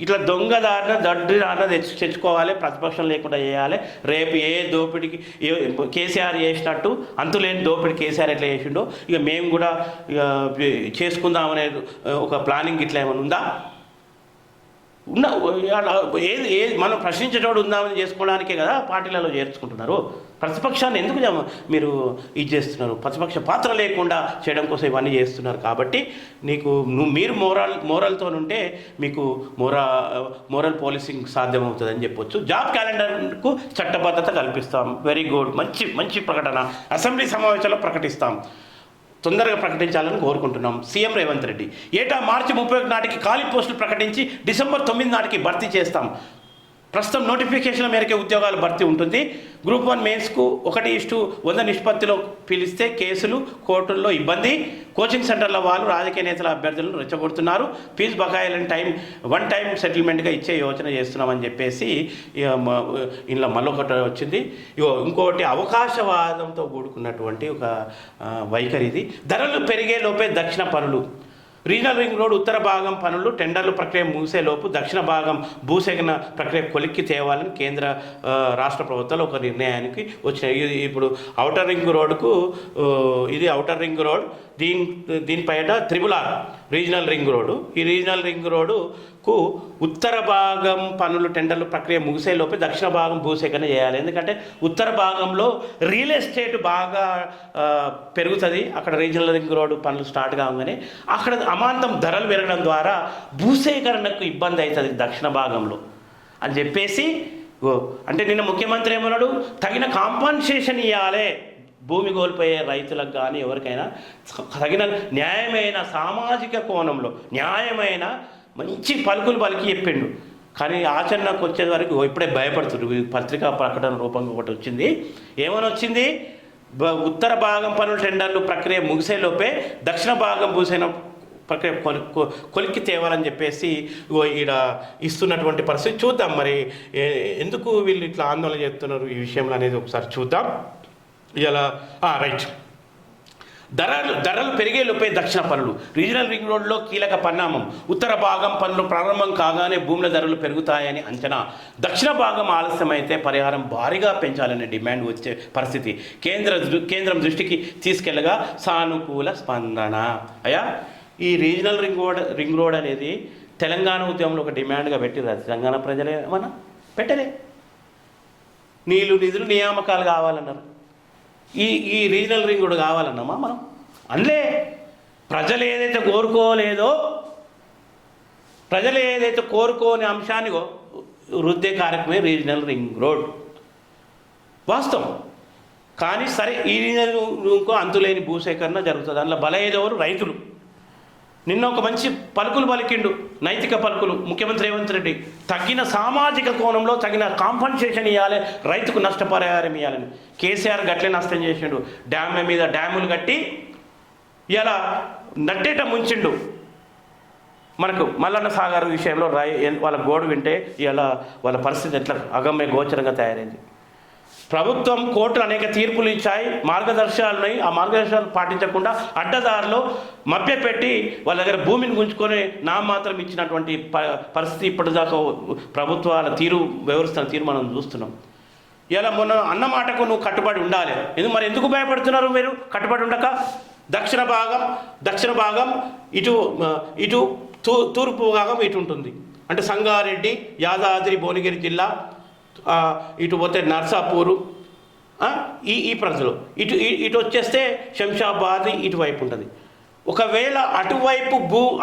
ఇట్లా దొంగదారిన దడ్డిదారిన తెచ్చుకోవాలి, ప్రతిపక్షం లేకుండా చేయాలి. రేపు ఏ దోపిడికి కేసీఆర్ చేసినట్టు అంతులేని దోపిడి కేసీఆర్ ఎట్లా చేసిండో ఇక మేము కూడా ఇక చేసుకుందామనే ఒక ప్లానింగ్ ఇట్లా ఏమైనా ఉందా? ఏది మనం ప్రశ్నించేటోడు ఉందామని చేసుకోవడానికే కదా పార్టీలలో చేర్చుకుంటున్నారు. ప్రతిపక్షాన్ని ఎందుకు మీరు ఇది చేస్తున్నారు? ప్రతిపక్ష పాత్ర లేకుండా చేయడం కోసం ఇవన్నీ చేస్తున్నారు. కాబట్టి మీరు మోరల్తో ఉంటే మీకు మోరల్ పోలీసింగ్ సాధ్యమవుతుందని చెప్పొచ్చు. జాబ్ క్యాలెండర్కు చట్టబద్ధత కల్పిస్తాం. వెరీ గుడ్, మంచి ప్రకటన. అసెంబ్లీ సమావేశంలో ప్రకటిస్తాం. తొందరగా ప్రకటించాలని కోరుకుంటున్నాం. సీఎం రేవంత్ రెడ్డి ఏటా మార్చి 31 నాటికి ఖాళీ పోస్టులు ప్రకటించి డిసెంబర్ 9 నాటికి భర్తీ చేస్తాం. ప్రస్తుతం నోటిఫికేషన్ల మేరకే ఉద్యోగాల భర్తీ ఉంటుంది. గ్రూప్ 1 మెయిన్స్కు 1:100 నిష్పత్తిలో పిలిస్తే కేసులు, కోర్టుల్లో ఇబ్బంది. కోచింగ్ సెంటర్ల వాళ్ళు రాజకీయ నేతల అభ్యర్థులను రెచ్చగొడుతున్నారు. ఫీజు బకాయిలను వన్ టైం సెటిల్మెంట్గా ఇచ్చే యోచన చేస్తున్నామని చెప్పేసి ఇందులో మళ్ళొకటి వచ్చింది. ఇంకొకటి అవకాశవాదంతో కూడుకున్నటువంటి ఒక వైఖరి ఇది. ధరలు పెరిగే లోపే దక్షిణ పనులు. రీజనల్ రింగ్ రోడ్ ఉత్తర భాగం పనులు టెండర్లు ప్రక్రియ ముగిసేలోపు దక్షిణ భాగం భూసేకరణ ప్రక్రియ కొలిక్కి తేవాలని కేంద్ర రాష్ట్ర ప్రభుత్వాలు ఒక నిర్ణయానికి వచ్చినాయి. ఇప్పుడు ఔటర్ రింగ్ రోడ్కు ఇది ఔటర్ రింగ్ రోడ్, దీనిపైన RRR రీజనల్ రింగ్ రోడ్డు. ఈ రీజనల్ రింగ్ రోడ్డుకు ఉత్తర భాగం పనులు టెండర్లు ప్రక్రియ ముగిసేలోపే దక్షిణ భాగం భూసేకరణ చేయాలి. ఎందుకంటే ఉత్తర భాగంలో రియల్ ఎస్టేట్ బాగా పెరుగుతుంది. అక్కడ రీజనల్ రింగ్ రోడ్డు పనులు స్టార్ట్ కాగానే అక్కడ అమాంతం ధరలు పెరగడం ద్వారా భూసేకరణకు ఇబ్బంది అవుతుంది దక్షిణ భాగంలో అని చెప్పేసి. అంటే నిన్న ముఖ్యమంత్రి ఏమన్నాడు? తగిన కాంపన్సేషన్ ఇవ్వాలి భూమి కోల్పోయే రైతులకు కానీ ఎవరికైనా తగిన న్యాయమైన సామాజిక కోణంలో న్యాయమైన మంచి పలుకులు పలికి చెప్పిండు. కానీ ఆచరణకు వచ్చే వరకు ఇప్పుడే భయపడుతుంది. పత్రికా ప్రకటన రూపంగా ఒకటి వచ్చింది. ఏమని వచ్చింది? ఉత్తర భాగం పనుల టెండర్లు ప్రక్రియ ముగిసేలోపే దక్షిణ భాగం భూసేన ప్రక్రియ కొలిక్కి తేవాలని చెప్పేసి ఈడ ఇస్తున్నటువంటి పరిస్థితి. చూద్దాం మరి ఎందుకు వీళ్ళు ఇట్లా ఆందోళన చేస్తున్నారు ఈ విషయంలో అనేది ఒకసారి చూద్దాం. ఇలా రైట్. ధరలు పెరిగేలోపే దక్షిణ పనులు. రీజనల్ రింగ్ రోడ్లో కీలక పరిణామం. ఉత్తర భాగం పనులు ప్రారంభం కాగానే భూముల ధరలు పెరుగుతాయని అంచనా. దక్షిణ భాగం ఆలస్యమైతే పరిహారం భారీగా పెంచాలనే డిమాండ్ వచ్చే పరిస్థితి. కేంద్రం దృష్టికి తీసుకెళ్లగా సానుకూల స్పందన. అయ్యా, ఈ రీజనల్ రింగ్ రోడ్ అనేది తెలంగాణ ఉద్యమంలో ఒక డిమాండ్గా పెట్టిరు. తెలంగాణ ప్రజలే ఏమన్నా పెట్టలే. నిధులు నియామకాలు కావాలన్నారు. ఈ రీజనల్ రింగ్ కూడా కావాలన్నామా మనం? అందులో ప్రజలు ఏదైతే కోరుకోని అంశాన్ని వృద్ధి కార్యక్రమే రీజనల్ రింగ్ రోడ్ వాస్తవం. కానీ సరే, ఈ రీజనల్ ఇంకో అంతులేని భూసేకరణ జరుగుతుంది. అందులో బలయ్యేదెవరు? రైతులు. నిన్న ఒక మంచి పలుకులు పలికిండు, నైతిక పలుకులు ముఖ్యమంత్రి రేవంత్ రెడ్డి. తగిన సామాజిక కోణంలో తగిన కాంపన్సేషన్ ఇవ్వాలి, రైతుకు నష్టపరిహారం ఇవ్వాలని. కేసీఆర్ గట్లే నష్టం చేసిండు. డ్యామ్ల మీద డ్యాములు కట్టి ఇలా నట్టేట ముంచిండు. మనకు మల్లన్న సాగర్ విషయంలో వాళ్ళ గోడు వింటే ఇలా వాళ్ళ పరిస్థితి ఎట్లా అగమ్య గోచరంగా తయారైంది. ప్రభుత్వం, కోర్టులు అనేక తీర్పులు ఇచ్చాయి, మార్గదర్శకాలు ఉన్నాయి. ఆ మార్గదర్శకాలు పాటించకుండా అడ్డదారిలో మభ్యపెట్టి వాళ్ళ దగ్గర భూమిని గుంజుకొని మాత్రం ఇచ్చినటువంటి పరిస్థితి ఇప్పటిదాకా ప్రభుత్వాల వ్యవహరిస్తున్న తీరు మనం చూస్తున్నాం. ఇలా మొన్న అన్న మాటకు నువ్వు కట్టుబడి ఉండాలి. ఎందుకు భయపడుతున్నారు మీరు? కట్టుబడి ఉండక దక్షిణ భాగం ఇటు తూర్పు భాగం ఇటు ఉంటుంది. అంటే సంగారెడ్డి, యాదాద్రి, భువనగిరి జిల్లా, ఇటు పోతే నర్సాపూరు, ఈ ప్రజలు ఇటు వచ్చేస్తే శంషాబాద్ ఇటువైపు ఉంటుంది. ఒకవేళ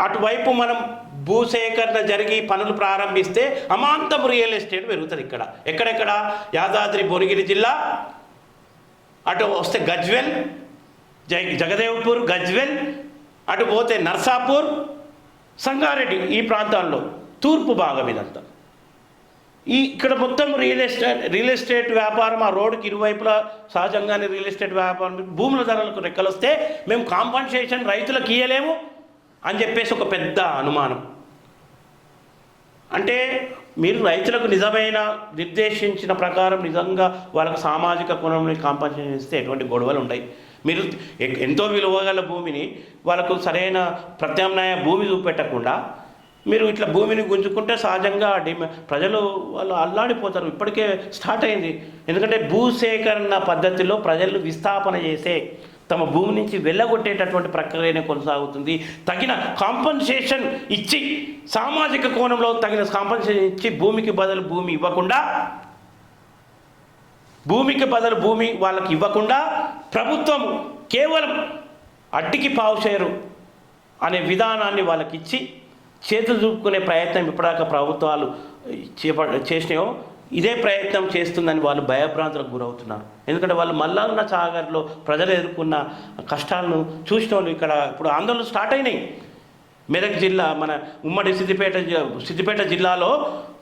అటువైపు మనం భూసేకరణ జరిగి పనులు ప్రారంభిస్తే అమాంతం రియల్ ఎస్టేట్ పెరుగుతుంది. ఎక్కడెక్కడ? యాదాద్రి, భువనగిరి జిల్లా, అటు వస్తే గజ్వెల్, జగదేవ్పూర్, గజ్వెల్, అటు పోతే నర్సాపూర్, సంగారెడ్డి ఈ ప్రాంతాల్లో తూర్పు భాగం ఇదంతా. ఇక్కడ మొత్తం రియల్ ఎస్టేట్ వ్యాపారం, ఆ రోడ్డుకి ఇరువైపులా సహజంగానే రియల్ ఎస్టేట్ వ్యాపారం, భూముల ధరలకు రెక్కలు వస్తే మేము కాంపన్సేషన్ రైతులకు ఇయ్యలేము అని చెప్పేసి ఒక పెద్ద అనుమానం. అంటే మీరు రైతులకు నిజమైన నిర్దేశించిన ప్రకారం నిజంగా వాళ్ళకు సామాజిక కోణంలో కాంపన్సేషన్ ఇస్తే ఎటువంటి గొడవలు ఉంటాయి. మీరు ఎంతో విలువగల భూమిని వాళ్ళకు సరైన ప్రత్యామ్నాయ భూమి చూపెట్టకుండా మీరు ఇట్లా భూమిని గుంజుకుంటే సహజంగా ప్రజలు వాళ్ళు అల్లాడిపోతారు. ఇప్పటికే స్టార్ట్ అయింది. ఎందుకంటే భూసేకరణ పద్ధతిలో ప్రజలు విస్థాపన చేసే తమ భూమి నుంచి వెళ్ళగొట్టేటటువంటి ప్రక్రియనే కొనసాగుతుంది. తగిన కాంపన్సేషన్ ఇచ్చి, సామాజిక కోణంలో తగిన కాంపన్సేషన్ ఇచ్చి భూమికి బదులు భూమి ఇవ్వకుండా, వాళ్ళకి ఇవ్వకుండా ప్రభుత్వం కేవలం అడ్డికి పావుచేరు అనే విధానాన్ని వాళ్ళకి ఇచ్చి చేతులు చూపుకునే ప్రయత్నం ఇప్పటిదాకా ప్రభుత్వాలు చేసినాయో ఇదే ప్రయత్నం చేస్తుందని వాళ్ళు భయభ్రాంతులకు గురవుతున్నారు. ఎందుకంటే వాళ్ళు మల్లన్న సాగర్లో ప్రజలు ఎదుర్కొన్న కష్టాలను చూసిన వాళ్ళు ఇక్కడ ఇప్పుడు ఆందోళనలు స్టార్ట్ అయినాయి. మెదక్ జిల్లా, మన ఉమ్మడి సిద్దిపేట జిల్లాలో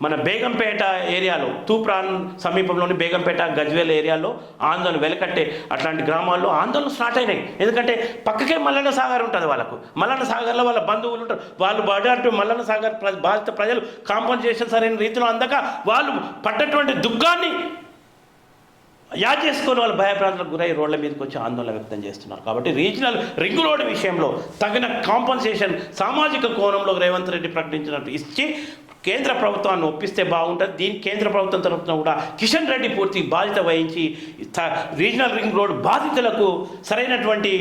మన బేగంపేట ఏరియాలో, తూప్రాన్ సమీపంలోని బేగంపేట, గజ్వేల్ ఏరియాలో ఆందోళన వెలకట్టే అట్లాంటి గ్రామాల్లో ఆందోళన స్టార్ట్ అయినాయి. ఎందుకంటే పక్కకే మల్లన్న సాగర్ ఉంటుంది. వాళ్ళకు మల్లన్న సాగర్లో వాళ్ళ బంధువులు ఉంటారు. వాళ్ళు పడ్డట్టు మల్లన్న సాగర్ బాధిత ప్రజలు కాంపన్సేషన్ సరైన రీతిలో అందక వాళ్ళు పడ్డటువంటి దుఃఖాన్ని యాద్ చేసుకొని వాళ్ళు భయభ్రాంతులకు గురై రోడ్ల మీదకి వచ్చి ఆందోళన వ్యక్తం చేస్తున్నారు. కాబట్టి రీజనల్ రింగ్ రోడ్ విషయంలో తగిన కాంపన్సేషన్ సామాజిక కోణంలో రేవంత్ రెడ్డి ప్రకటించినట్టు ఇచ్చి కేంద్ర ప్రభుత్వాన్ని ఒప్పిస్తే బాగుంటుంది. దీనికి కేంద్ర ప్రభుత్వం తరఫున కూడా కిషన్ రెడ్డి పూర్తి బాధ్యత వహించి రీజనల్ రింగ్ రోడ్ బాధితులకు సరైనటువంటి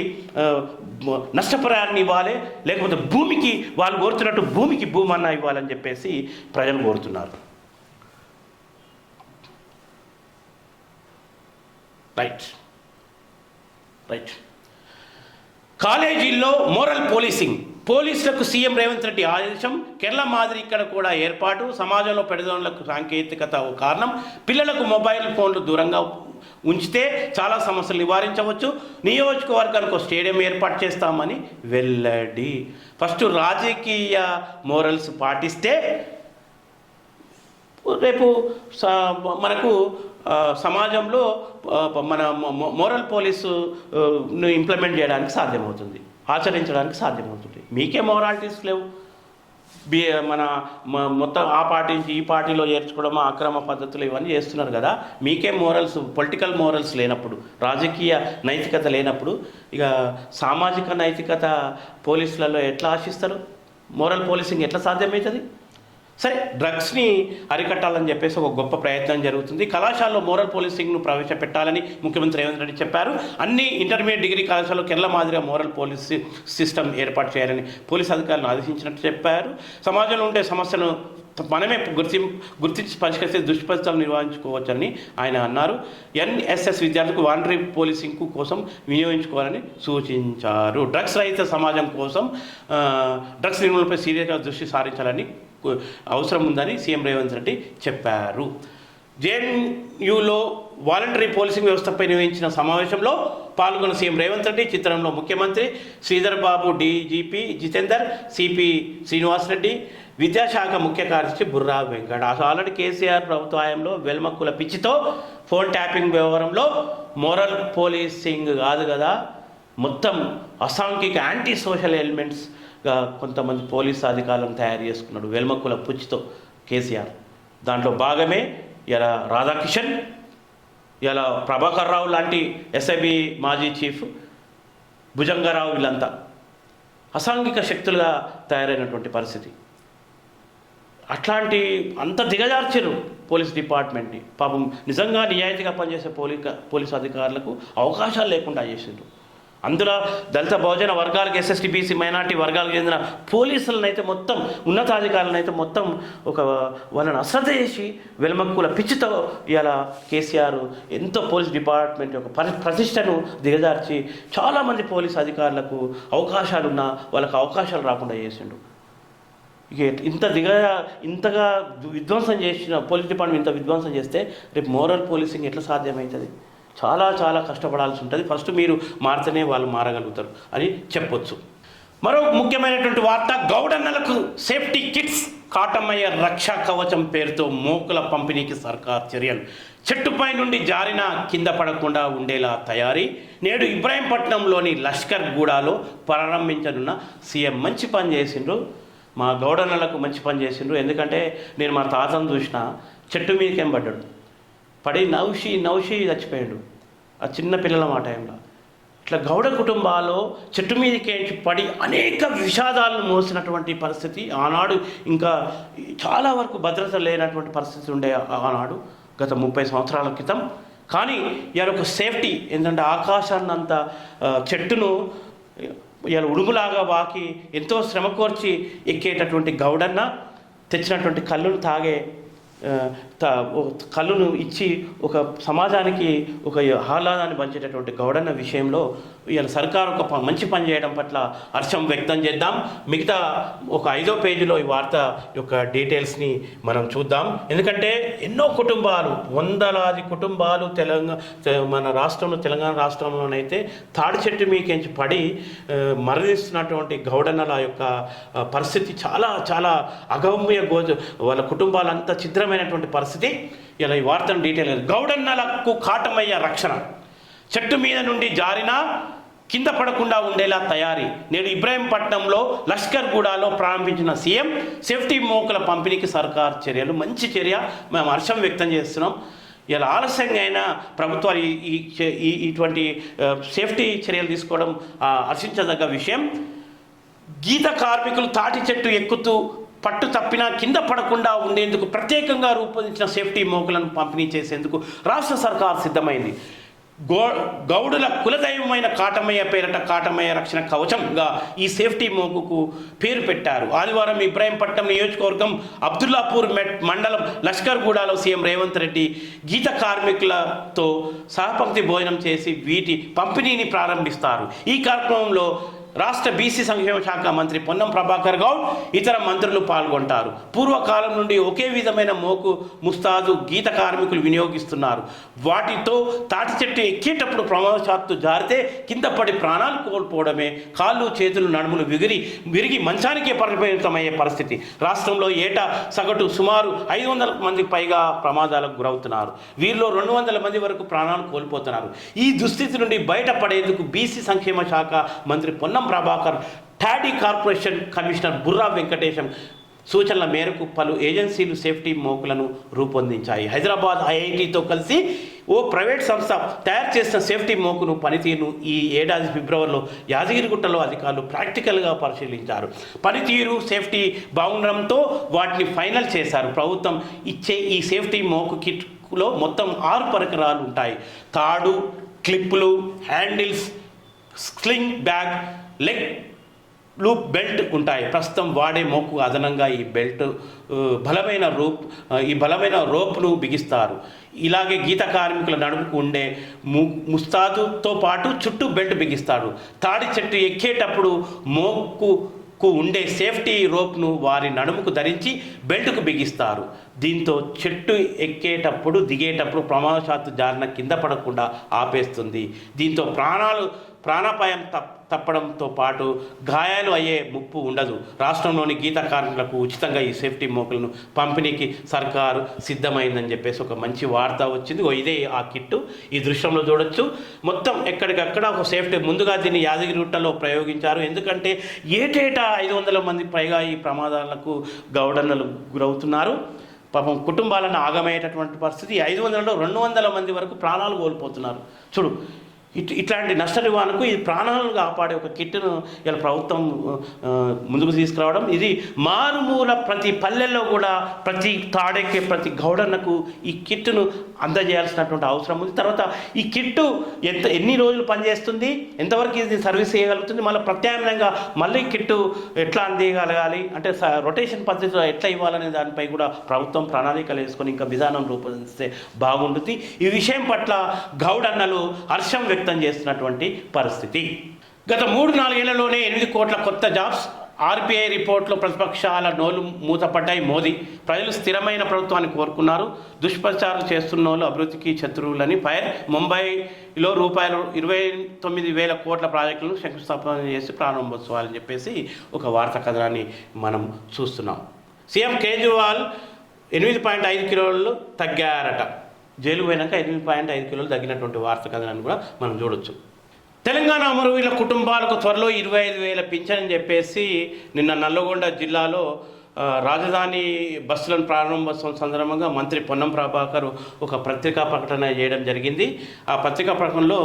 నష్టపరిహారాన్ని ఇవ్వాలి, లేకపోతే భూమికి వాళ్ళు కోరుతున్నట్టు భూమికి భూమన్నా ఇవ్వాలని చెప్పేసి ప్రజలు కోరుతున్నారు. రైట్. కాలేజీల్లో మోరల్ పోలీసింగ్, పోలీసులకు సీఎం రేవంత్ రెడ్డి ఆదేశం. కేరళ మాదిరి ఇక్కడ కూడా ఏర్పాటు. సమాజంలో పెడదోళ్లకు సాంకేతికత ఓ కారణం. పిల్లలకు మొబైల్ ఫోన్లు దూరంగా ఉంచితే చాలా సమస్యలు నివారించవచ్చు. నియోజకవర్గానికి స్టేడియం ఏర్పాటు చేస్తామని వెల్లడి. ఫస్ట్ రాజకీయ మోరల్స్ పాటిస్తే రేపు మనకు సమాజంలో మన మోరల్ పోలీసును ఇంప్లిమెంట్ చేయడానికి సాధ్యమవుతుంది, ఆచరించడానికి సాధ్యమవుతుంది. మీకే మొరాలిటీస్ లేవు. మన మొత్తం ఆ పార్టీ నుంచి ఈ పార్టీలో చేర్చుకోవడం, అక్రమ పద్ధతులు ఇవన్నీ చేస్తున్నారు కదా. మీకే మోరల్స్, పొలిటికల్ మోరల్స్ లేనప్పుడు, రాజకీయ నైతికత లేనప్పుడు ఇక సామాజిక నైతికత పోలీసులలో ఎట్లా ఆశిస్తారు? మోరల్ పోలీసింగ్ ఎట్లా సాధ్యమవుతుంది? సరే, డ్రగ్స్ని అరికట్టాలని చెప్పేసి ఒక గొప్ప ప్రయత్నం జరుగుతుంది. కళాశాలలో మోరల్ పోలీసింగ్ను ప్రవేశపెట్టాలని ముఖ్యమంత్రి రేవంత్ రెడ్డి చెప్పారు. అన్ని ఇంటర్మీడియట్ డిగ్రీ కళాశాలలో కేరళ మాదిరిగా మోరల్ పోలీస్ సిస్టమ్ ఏర్పాటు చేయాలని పోలీస్ అధికారులను ఆదేశించినట్టు చెప్పారు. సమాజంలో ఉండే సమస్యను మనమే గుర్తించి పరిష్కరిస్తే దుష్పరిస్థితులు నిర్వహించుకోవచ్చని ఆయన అన్నారు. ఎన్ఎస్ఎస్ విద్యార్థులకు వాలంటరీ పోలీసింగ్ కోసం వినియోగించుకోవాలని సూచించారు. డ్రగ్స్ రహిత సమాజం కోసం డ్రగ్స్ నిర్మూలనపై సీరియస్గా దృష్టి సారించాలని అవసరం ఉందని సీఎం రేవంత్ రెడ్డి చెప్పారు. జేఎన్యూలో వాలంటరీ పోలీసింగ్ వ్యవస్థపై నిర్వహించిన సమావేశంలో పాల్గొన్న సీఎం రేవంత్ రెడ్డి చిత్రంలో ముఖ్యమంత్రి, శ్రీధర్ బాబు డీజీపీ జితేందర్, సిపి శ్రీనివాసరెడ్డి, విద్యాశాఖ ముఖ్య కార్యదర్శి బుర్రా వెంకట. ఆల్రెడీ కేసీఆర్ ప్రభుత్వ హయాంలో వెల్మక్కుల పిచ్చితో ఫోన్ ట్యాపింగ్ వ్యవహారంలో మోరల్ పోలీసింగ్ కాదు కదా, మొత్తం అసాంఘిక యాంటీ సోషల్ ఎలిమెంట్స్గా కొంతమంది పోలీసు అధికారులను తయారు చేసుకున్నాడు వెల్మక్కుల పుచ్చితో కేసీఆర్. దాంట్లో భాగమే ఇలా రాధాకిషన్, ఇలా ప్రభాకర్ రావు లాంటి ఎస్ఐబి మాజీ చీఫ్ భుజంగరావు, వీళ్ళంతా అసాంఘిక శక్తులుగా తయారైనటువంటి పరిస్థితి. అట్లాంటి అంత దిగజార్చారు పోలీస్ డిపార్ట్మెంట్ని. పాపం నిజంగా నిజాయితీగా పనిచేసే పోలీసు అధికారులకు అవకాశాలు లేకుండా చేసిండ్రు. అందులో దళిత బహుజన వర్గాలకు, ఎస్ఎస్టీ బీసీ మైనార్టీ వర్గాలకు చెందిన పోలీసులను అయితే మొత్తం, ఉన్నతాధికారులను అయితే మొత్తం వాళ్ళని అశ్రద్ధ చేసి వెలుమక్కుల పిచ్చితో ఇవాళ కేసీఆర్ ఎంతో పోలీస్ డిపార్ట్మెంట్ యొక్క ప్రతిష్టను దిగజార్చి చాలామంది పోలీసు అధికారులకు అవకాశాలున్నా వాళ్ళకు అవకాశాలు రాకుండా చేసిండు. ఇక ఇంతగా విధ్వంసం చేసిన పోలీస్ డిపార్ట్మెంట్ ఇంత విధ్వంసం చేస్తే రేపు మోరల్ పోలీసింగ్ ఎట్లా సాధ్యమవుతుంది? చాలా చాలా కష్టపడాల్సి ఉంటుంది. ఫస్ట్ మీరు మారితేనే వాళ్ళు మారగలుగుతారు అని చెప్పొచ్చు. మరో ముఖ్యమైనటువంటి వార్త, గౌడన్నలకు సేఫ్టీ కిట్స్, కాటమయ్య రక్షా కవచం పేరుతో మోకుల పంపిణీకి సర్కార్ చర్యలు. చెట్టుపై నుండి జారిన కింద పడకుండా ఉండేలా తయారీ. నేడు ఇబ్రాహీంపట్నంలోని లష్కర్ గూడాలో ప్రారంభించనున్న సీఎం. మంచి పని చేసిండ్రు, మా గౌడన్నలకు మంచి పని చేసిండ్రు. ఎందుకంటే నేను మా తాతను చూసిన, చెట్టు మీదకేం పడ్డాడు, పడి నవ్వుషి చచ్చిపోయాడు ఆ చిన్న పిల్లల మా టైంలో. ఇట్లా గౌడ కుటుంబాల్లో చెట్టు మీదకి పడి అనేక విషాదాలను మోసినటువంటి పరిస్థితి ఆనాడు. ఇంకా చాలా వరకు భద్రత లేనటువంటి పరిస్థితి ఉండే ఆనాడు, గత 30 సంవత్సరాల క్రితం. కానీ ఇవాళ ఒక సేఫ్టీ ఏంటంటే, ఆకాశాన్నంత చెట్టును ఇవాళ ఉడుగులాగా వాకి ఎంతో శ్రమ కోర్చి ఎక్కేటటువంటి గౌడన్న తెచ్చినటువంటి కళ్ళును కళ్ళును ఇచ్చి ఒక సమాజానికి ఒక ఆహ్లాదాన్ని పంచేటటువంటి గౌడన్న విషయంలో ఇవాళ సర్కారు ఒక మంచి పని చేయడం పట్ల హర్షం వ్యక్తం చేద్దాం. మిగతా ఒక 5వ పేజీలో ఈ వార్త యొక్క డీటెయిల్స్ని మనం చూద్దాం. ఎందుకంటే ఎన్నో కుటుంబాలు, వందలాది కుటుంబాలు మన రాష్ట్రంలో, తెలంగాణ రాష్ట్రంలోనైతే తాడి చెట్టు మీకెంచి పడి మరణిస్తున్నటువంటి గౌడన్నల యొక్క పరిస్థితి చాలా చాలా అగమ్య వాళ్ళ కుటుంబాలంతా ఛిద్రమైనటువంటి పరిస్థితి. ఇలా ఈ వార్తను డీటెయిల్. గౌడన్నలకు కాటమయ్య రక్షణ, చెట్టు మీద నుండి జారినా కింద పడకుండా ఉండేలా తయారీ. నేడు ఇబ్రాహీంపట్నంలో లష్కర్ గూడాలో ప్రారంభించిన సీఎం. సేఫ్టీ మోకుల పంపిణీకి సర్కార్ చర్యలు. మంచి చర్య, మేము హర్షం వ్యక్తం చేస్తున్నాం. ఇలా ఆలస్యంగా అయినా ప్రభుత్వాలు ఇటువంటి సేఫ్టీ చర్యలు తీసుకోవడం హర్షించదగ్గ విషయం. గీత కార్మికులు తాటి చెట్టు ఎక్కుతూ పట్టు తప్పినా కింద పడకుండా ఉండేందుకు ప్రత్యేకంగా రూపొందించిన సేఫ్టీ మోకులను పంపిణీ చేసేందుకు రాష్ట్ర సర్కార్ సిద్ధమైంది. గౌడుల కులదైవమైన కాటమయ్య పేరట కాటమయ్య రక్షణ కవచంగా ఈ సేఫ్టీ మోకుకు పేరు పెట్టారు. ఆదివారం ఇబ్రాహీంపట్నం నియోజకవర్గం అబ్దుల్లాపూర్ మండలం లష్కర్గూడలో సీఎం రేవంత్ రెడ్డి గీత కార్మికులతో సహపంక్తి భోజనం చేసి వీటి పంపిణీని ప్రారంభిస్తారు. ఈ కార్యక్రమంలో రాష్ట్ర బీసీ సంక్షేమ శాఖ మంత్రి పొన్నం ప్రభాకర్ గౌడ్, ఇతర మంత్రులు పాల్గొంటారు. పూర్వకాలం నుండి ఒకే విధమైన మోకు ముస్తాదు గీత కార్మికులు వినియోగిస్తున్నారు. వాటితో తాటి చెట్టు ఎక్కేటప్పుడు ప్రమాదశాత్తు జారితే కింద పడి ప్రాణాలు కోల్పోవడమే, కాళ్ళు చేతులు నడుములు విరిగి మంచానికే పరిమితమయ్యే పరిస్థితి. రాష్ట్రంలో ఏటా సగటు సుమారు 500 మందికి పైగా ప్రమాదాలకు గురవుతున్నారు. వీరిలో 200 మంది వరకు ప్రాణాలు కోల్పోతున్నారు. ఈ దుస్థితి నుండి బయటపడేందుకు బీసీ సంక్షేమ శాఖ మంత్రి Ponnam Prabhakar, toddy corporation commissioner Burra Venkatesham సూచనల మేరకు పలు ఏజెన్సీలు సేఫ్టీ మోకులను రూపొందించాయి. హైదరాబాద్ ఐఐటితో కలిసి ఓ ప్రైవేట్ సంస్థ తయారు చేసిన సేఫ్టీ మోకును పనితీరును ఈ ఏడాది ఫిబ్రవరిలో యాదగిరిగుట్టలో అధికారులు ప్రాక్టికల్గా పరిశీలించారు. పనితీరు, సేఫ్టీ బాగుండడంతో వాటిని ఫైనల్ చేశారు. ప్రభుత్వం ఇచ్చే ఈ సేఫ్టీ మోకు కిట్లో మొత్తం 6 పరికరాలు ఉంటాయి. తాడు, క్లిప్పులు, handles, sling bag, leg loop belt ఉంటాయి. ప్రస్తుతం వాడే మోకు అదనంగా ఈ బలమైన రోప్ను బిగిస్తారు. ఇలాగే గీత కార్మికుల నడుముకు ఉండే ముస్తాదుతో పాటు చుట్టూ బెల్ట్ బిగిస్తాడు. తాడి చెట్టు ఎక్కేటప్పుడు మోకుకు ఉండే సేఫ్టీ రోప్ను వారి నడుముకు ధరించి బెల్ట్కు బిగిస్తారు. దీంతో చెట్టు ఎక్కేటప్పుడు దిగేటప్పుడు ప్రమాదశాత్తు జారిన కింద పడకుండా ఆపేస్తుంది. దీంతో ప్రాణాపాయం తప్పడంతో పాటు గాయాలు అయ్యే ముప్పు ఉండదు. రాష్ట్రంలోని గీత కార్మికులకు ఉచితంగా ఈ సేఫ్టీ మోకులను పంపిణీకి సర్కారు సిద్ధమైందని చెప్పేసి ఒక మంచి వార్త వచ్చింది. ఇదే ఆ కిట్టు, ఈ దృశ్యంలో చూడొచ్చు. మొత్తం ఎక్కడికక్కడ ఒక సేఫ్టీ. ముందుగా దీన్ని యాదగిరిగుట్టలో ప్రయోగించారు. ఎందుకంటే ఏటేటా 500 మంది పైగా ఈ ప్రమాదాలకు గౌడన్నలు గురవుతున్నారు. పాపం కుటుంబాలను ఆగమయ్యేటటువంటి పరిస్థితి. 500లో 200 మంది వరకు ప్రాణాలు కోల్పోతున్నారు. చూడు, ఇట్లాంటి నష్ట నివారణకు ఈ ప్రాణాలను కాపాడే ఒక కిట్ను ఇలా ప్రభుత్వం ముందుకు తీసుకురావడం, ఇది మారుమూల ప్రతి పల్లెల్లో కూడా ప్రతి తాడెక్కే ప్రతి గౌడన్నకు ఈ కిట్ను అందజేయాల్సినటువంటి అవసరం ఉంది. తర్వాత ఈ కిట్టు ఎన్ని రోజులు పనిచేస్తుంది, ఎంతవరకు ఇది సర్వీస్ చేయగలుగుతుంది, మళ్ళీ ప్రత్యామ్నాయంగా మళ్ళీ కిట్టు ఎట్లా అందియగలగాలి అంటే రొటేషన్ పద్ధతిలో ఎట్లా ఇవ్వాలనే దానిపై కూడా ప్రభుత్వం ప్రణాళికలు వేసుకొని ఇంకా విధానం రూపొందిస్తే బాగుంటుంది. ఈ విషయం పట్ల గౌడన్నలు హర్షం వ్యక్తం చేస్తున్నటువంటి పరిస్థితి. గత 3-4 ఏళ్లలోనే 8 కోట్ల కొత్త జాబ్స్ ఆర్బీఐ రిపోర్ట్లో ప్రతిపక్షాల నోలు మూతపడ్డాయి. మోదీ ప్రజలు స్థిరమైన ప్రభుత్వాన్ని కోరుకున్నారు. దుష్ప్రచారం చేస్తున్న వాళ్ళు అభివృద్ధికి శత్రువులని ఫైర్. ముంబైలో రూపాయలు 29,000 కోట్ల ప్రాజెక్టులను శంకుస్థాపన చేసి ప్రారంభోత్సవాలని చెప్పేసి ఒక వార్తా కథనాన్ని మనం చూస్తున్నాం. సీఎం కేజ్రీవాల్ 8.5 కిలోలు తగ్గారట. జైలు పోయినాక 8.5 కిలోలు తగ్గినటువంటి వార్తా కథనాన్ని కూడా మనం చూడొచ్చు. తెలంగాణ అమరవీరుల కుటుంబాలకు త్వరలో 25,000 పింఛన్ చెప్పేసి నిన్న నల్లగొండ జిల్లాలో రాజధాని బస్సులను ప్రారంభోత్సవం సందర్భంగా మంత్రి పొన్నం ప్రభాకర్ ఒక పత్రికా ప్రకటన చేయడం జరిగింది. ఆ పత్రికా ప్రకటనలో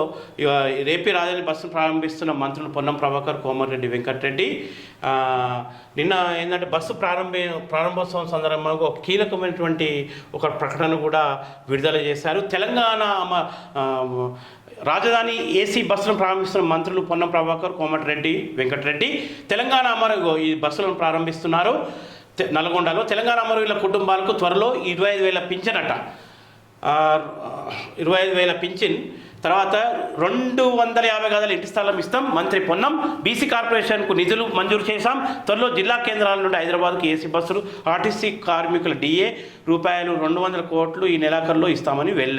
రేపే రాజధాని బస్సును ప్రారంభిస్తున్న మంత్రులు పొన్నం ప్రభాకర్, కోమటిరెడ్డి వెంకటరెడ్డి నిన్న ఏంటంటే బస్సు ప్రారంభోత్సవం సందర్భంగా ఒక కీలకమైనటువంటి ఒక ప్రకటన కూడా విడుదల చేశారు. తెలంగాణ రాజధాని ఏసీ బస్సులను ప్రారంభిస్తున్న మంత్రులు పొన్నం ప్రభాకర్, కోమటిరెడ్డి వెంకటరెడ్డి తెలంగాణ ఈ బస్సులను ప్రారంభిస్తున్నారు. నల్గొండలో తెలంగాణ అమరవీరుల కుటుంబాలకు త్వరలో 25,000 పింఛన్ అట. 25,000 పింఛన్ తర్వాత 250 గదుల ఇంటి స్థలం ఇస్తాం. మంత్రి పొన్నం బీసీ కార్పొరేషన్కు నిధులు మంజూరు చేశాం. త్వరలో జిల్లా కేంద్రాల నుండి హైదరాబాద్కు ఏసీ బస్సులు, ఆర్టీసీ కార్మికుల డిఏ రూపాయలు 200 కోట్లు ఈ నెలాఖరులో ఇస్తామని వెల్లడి.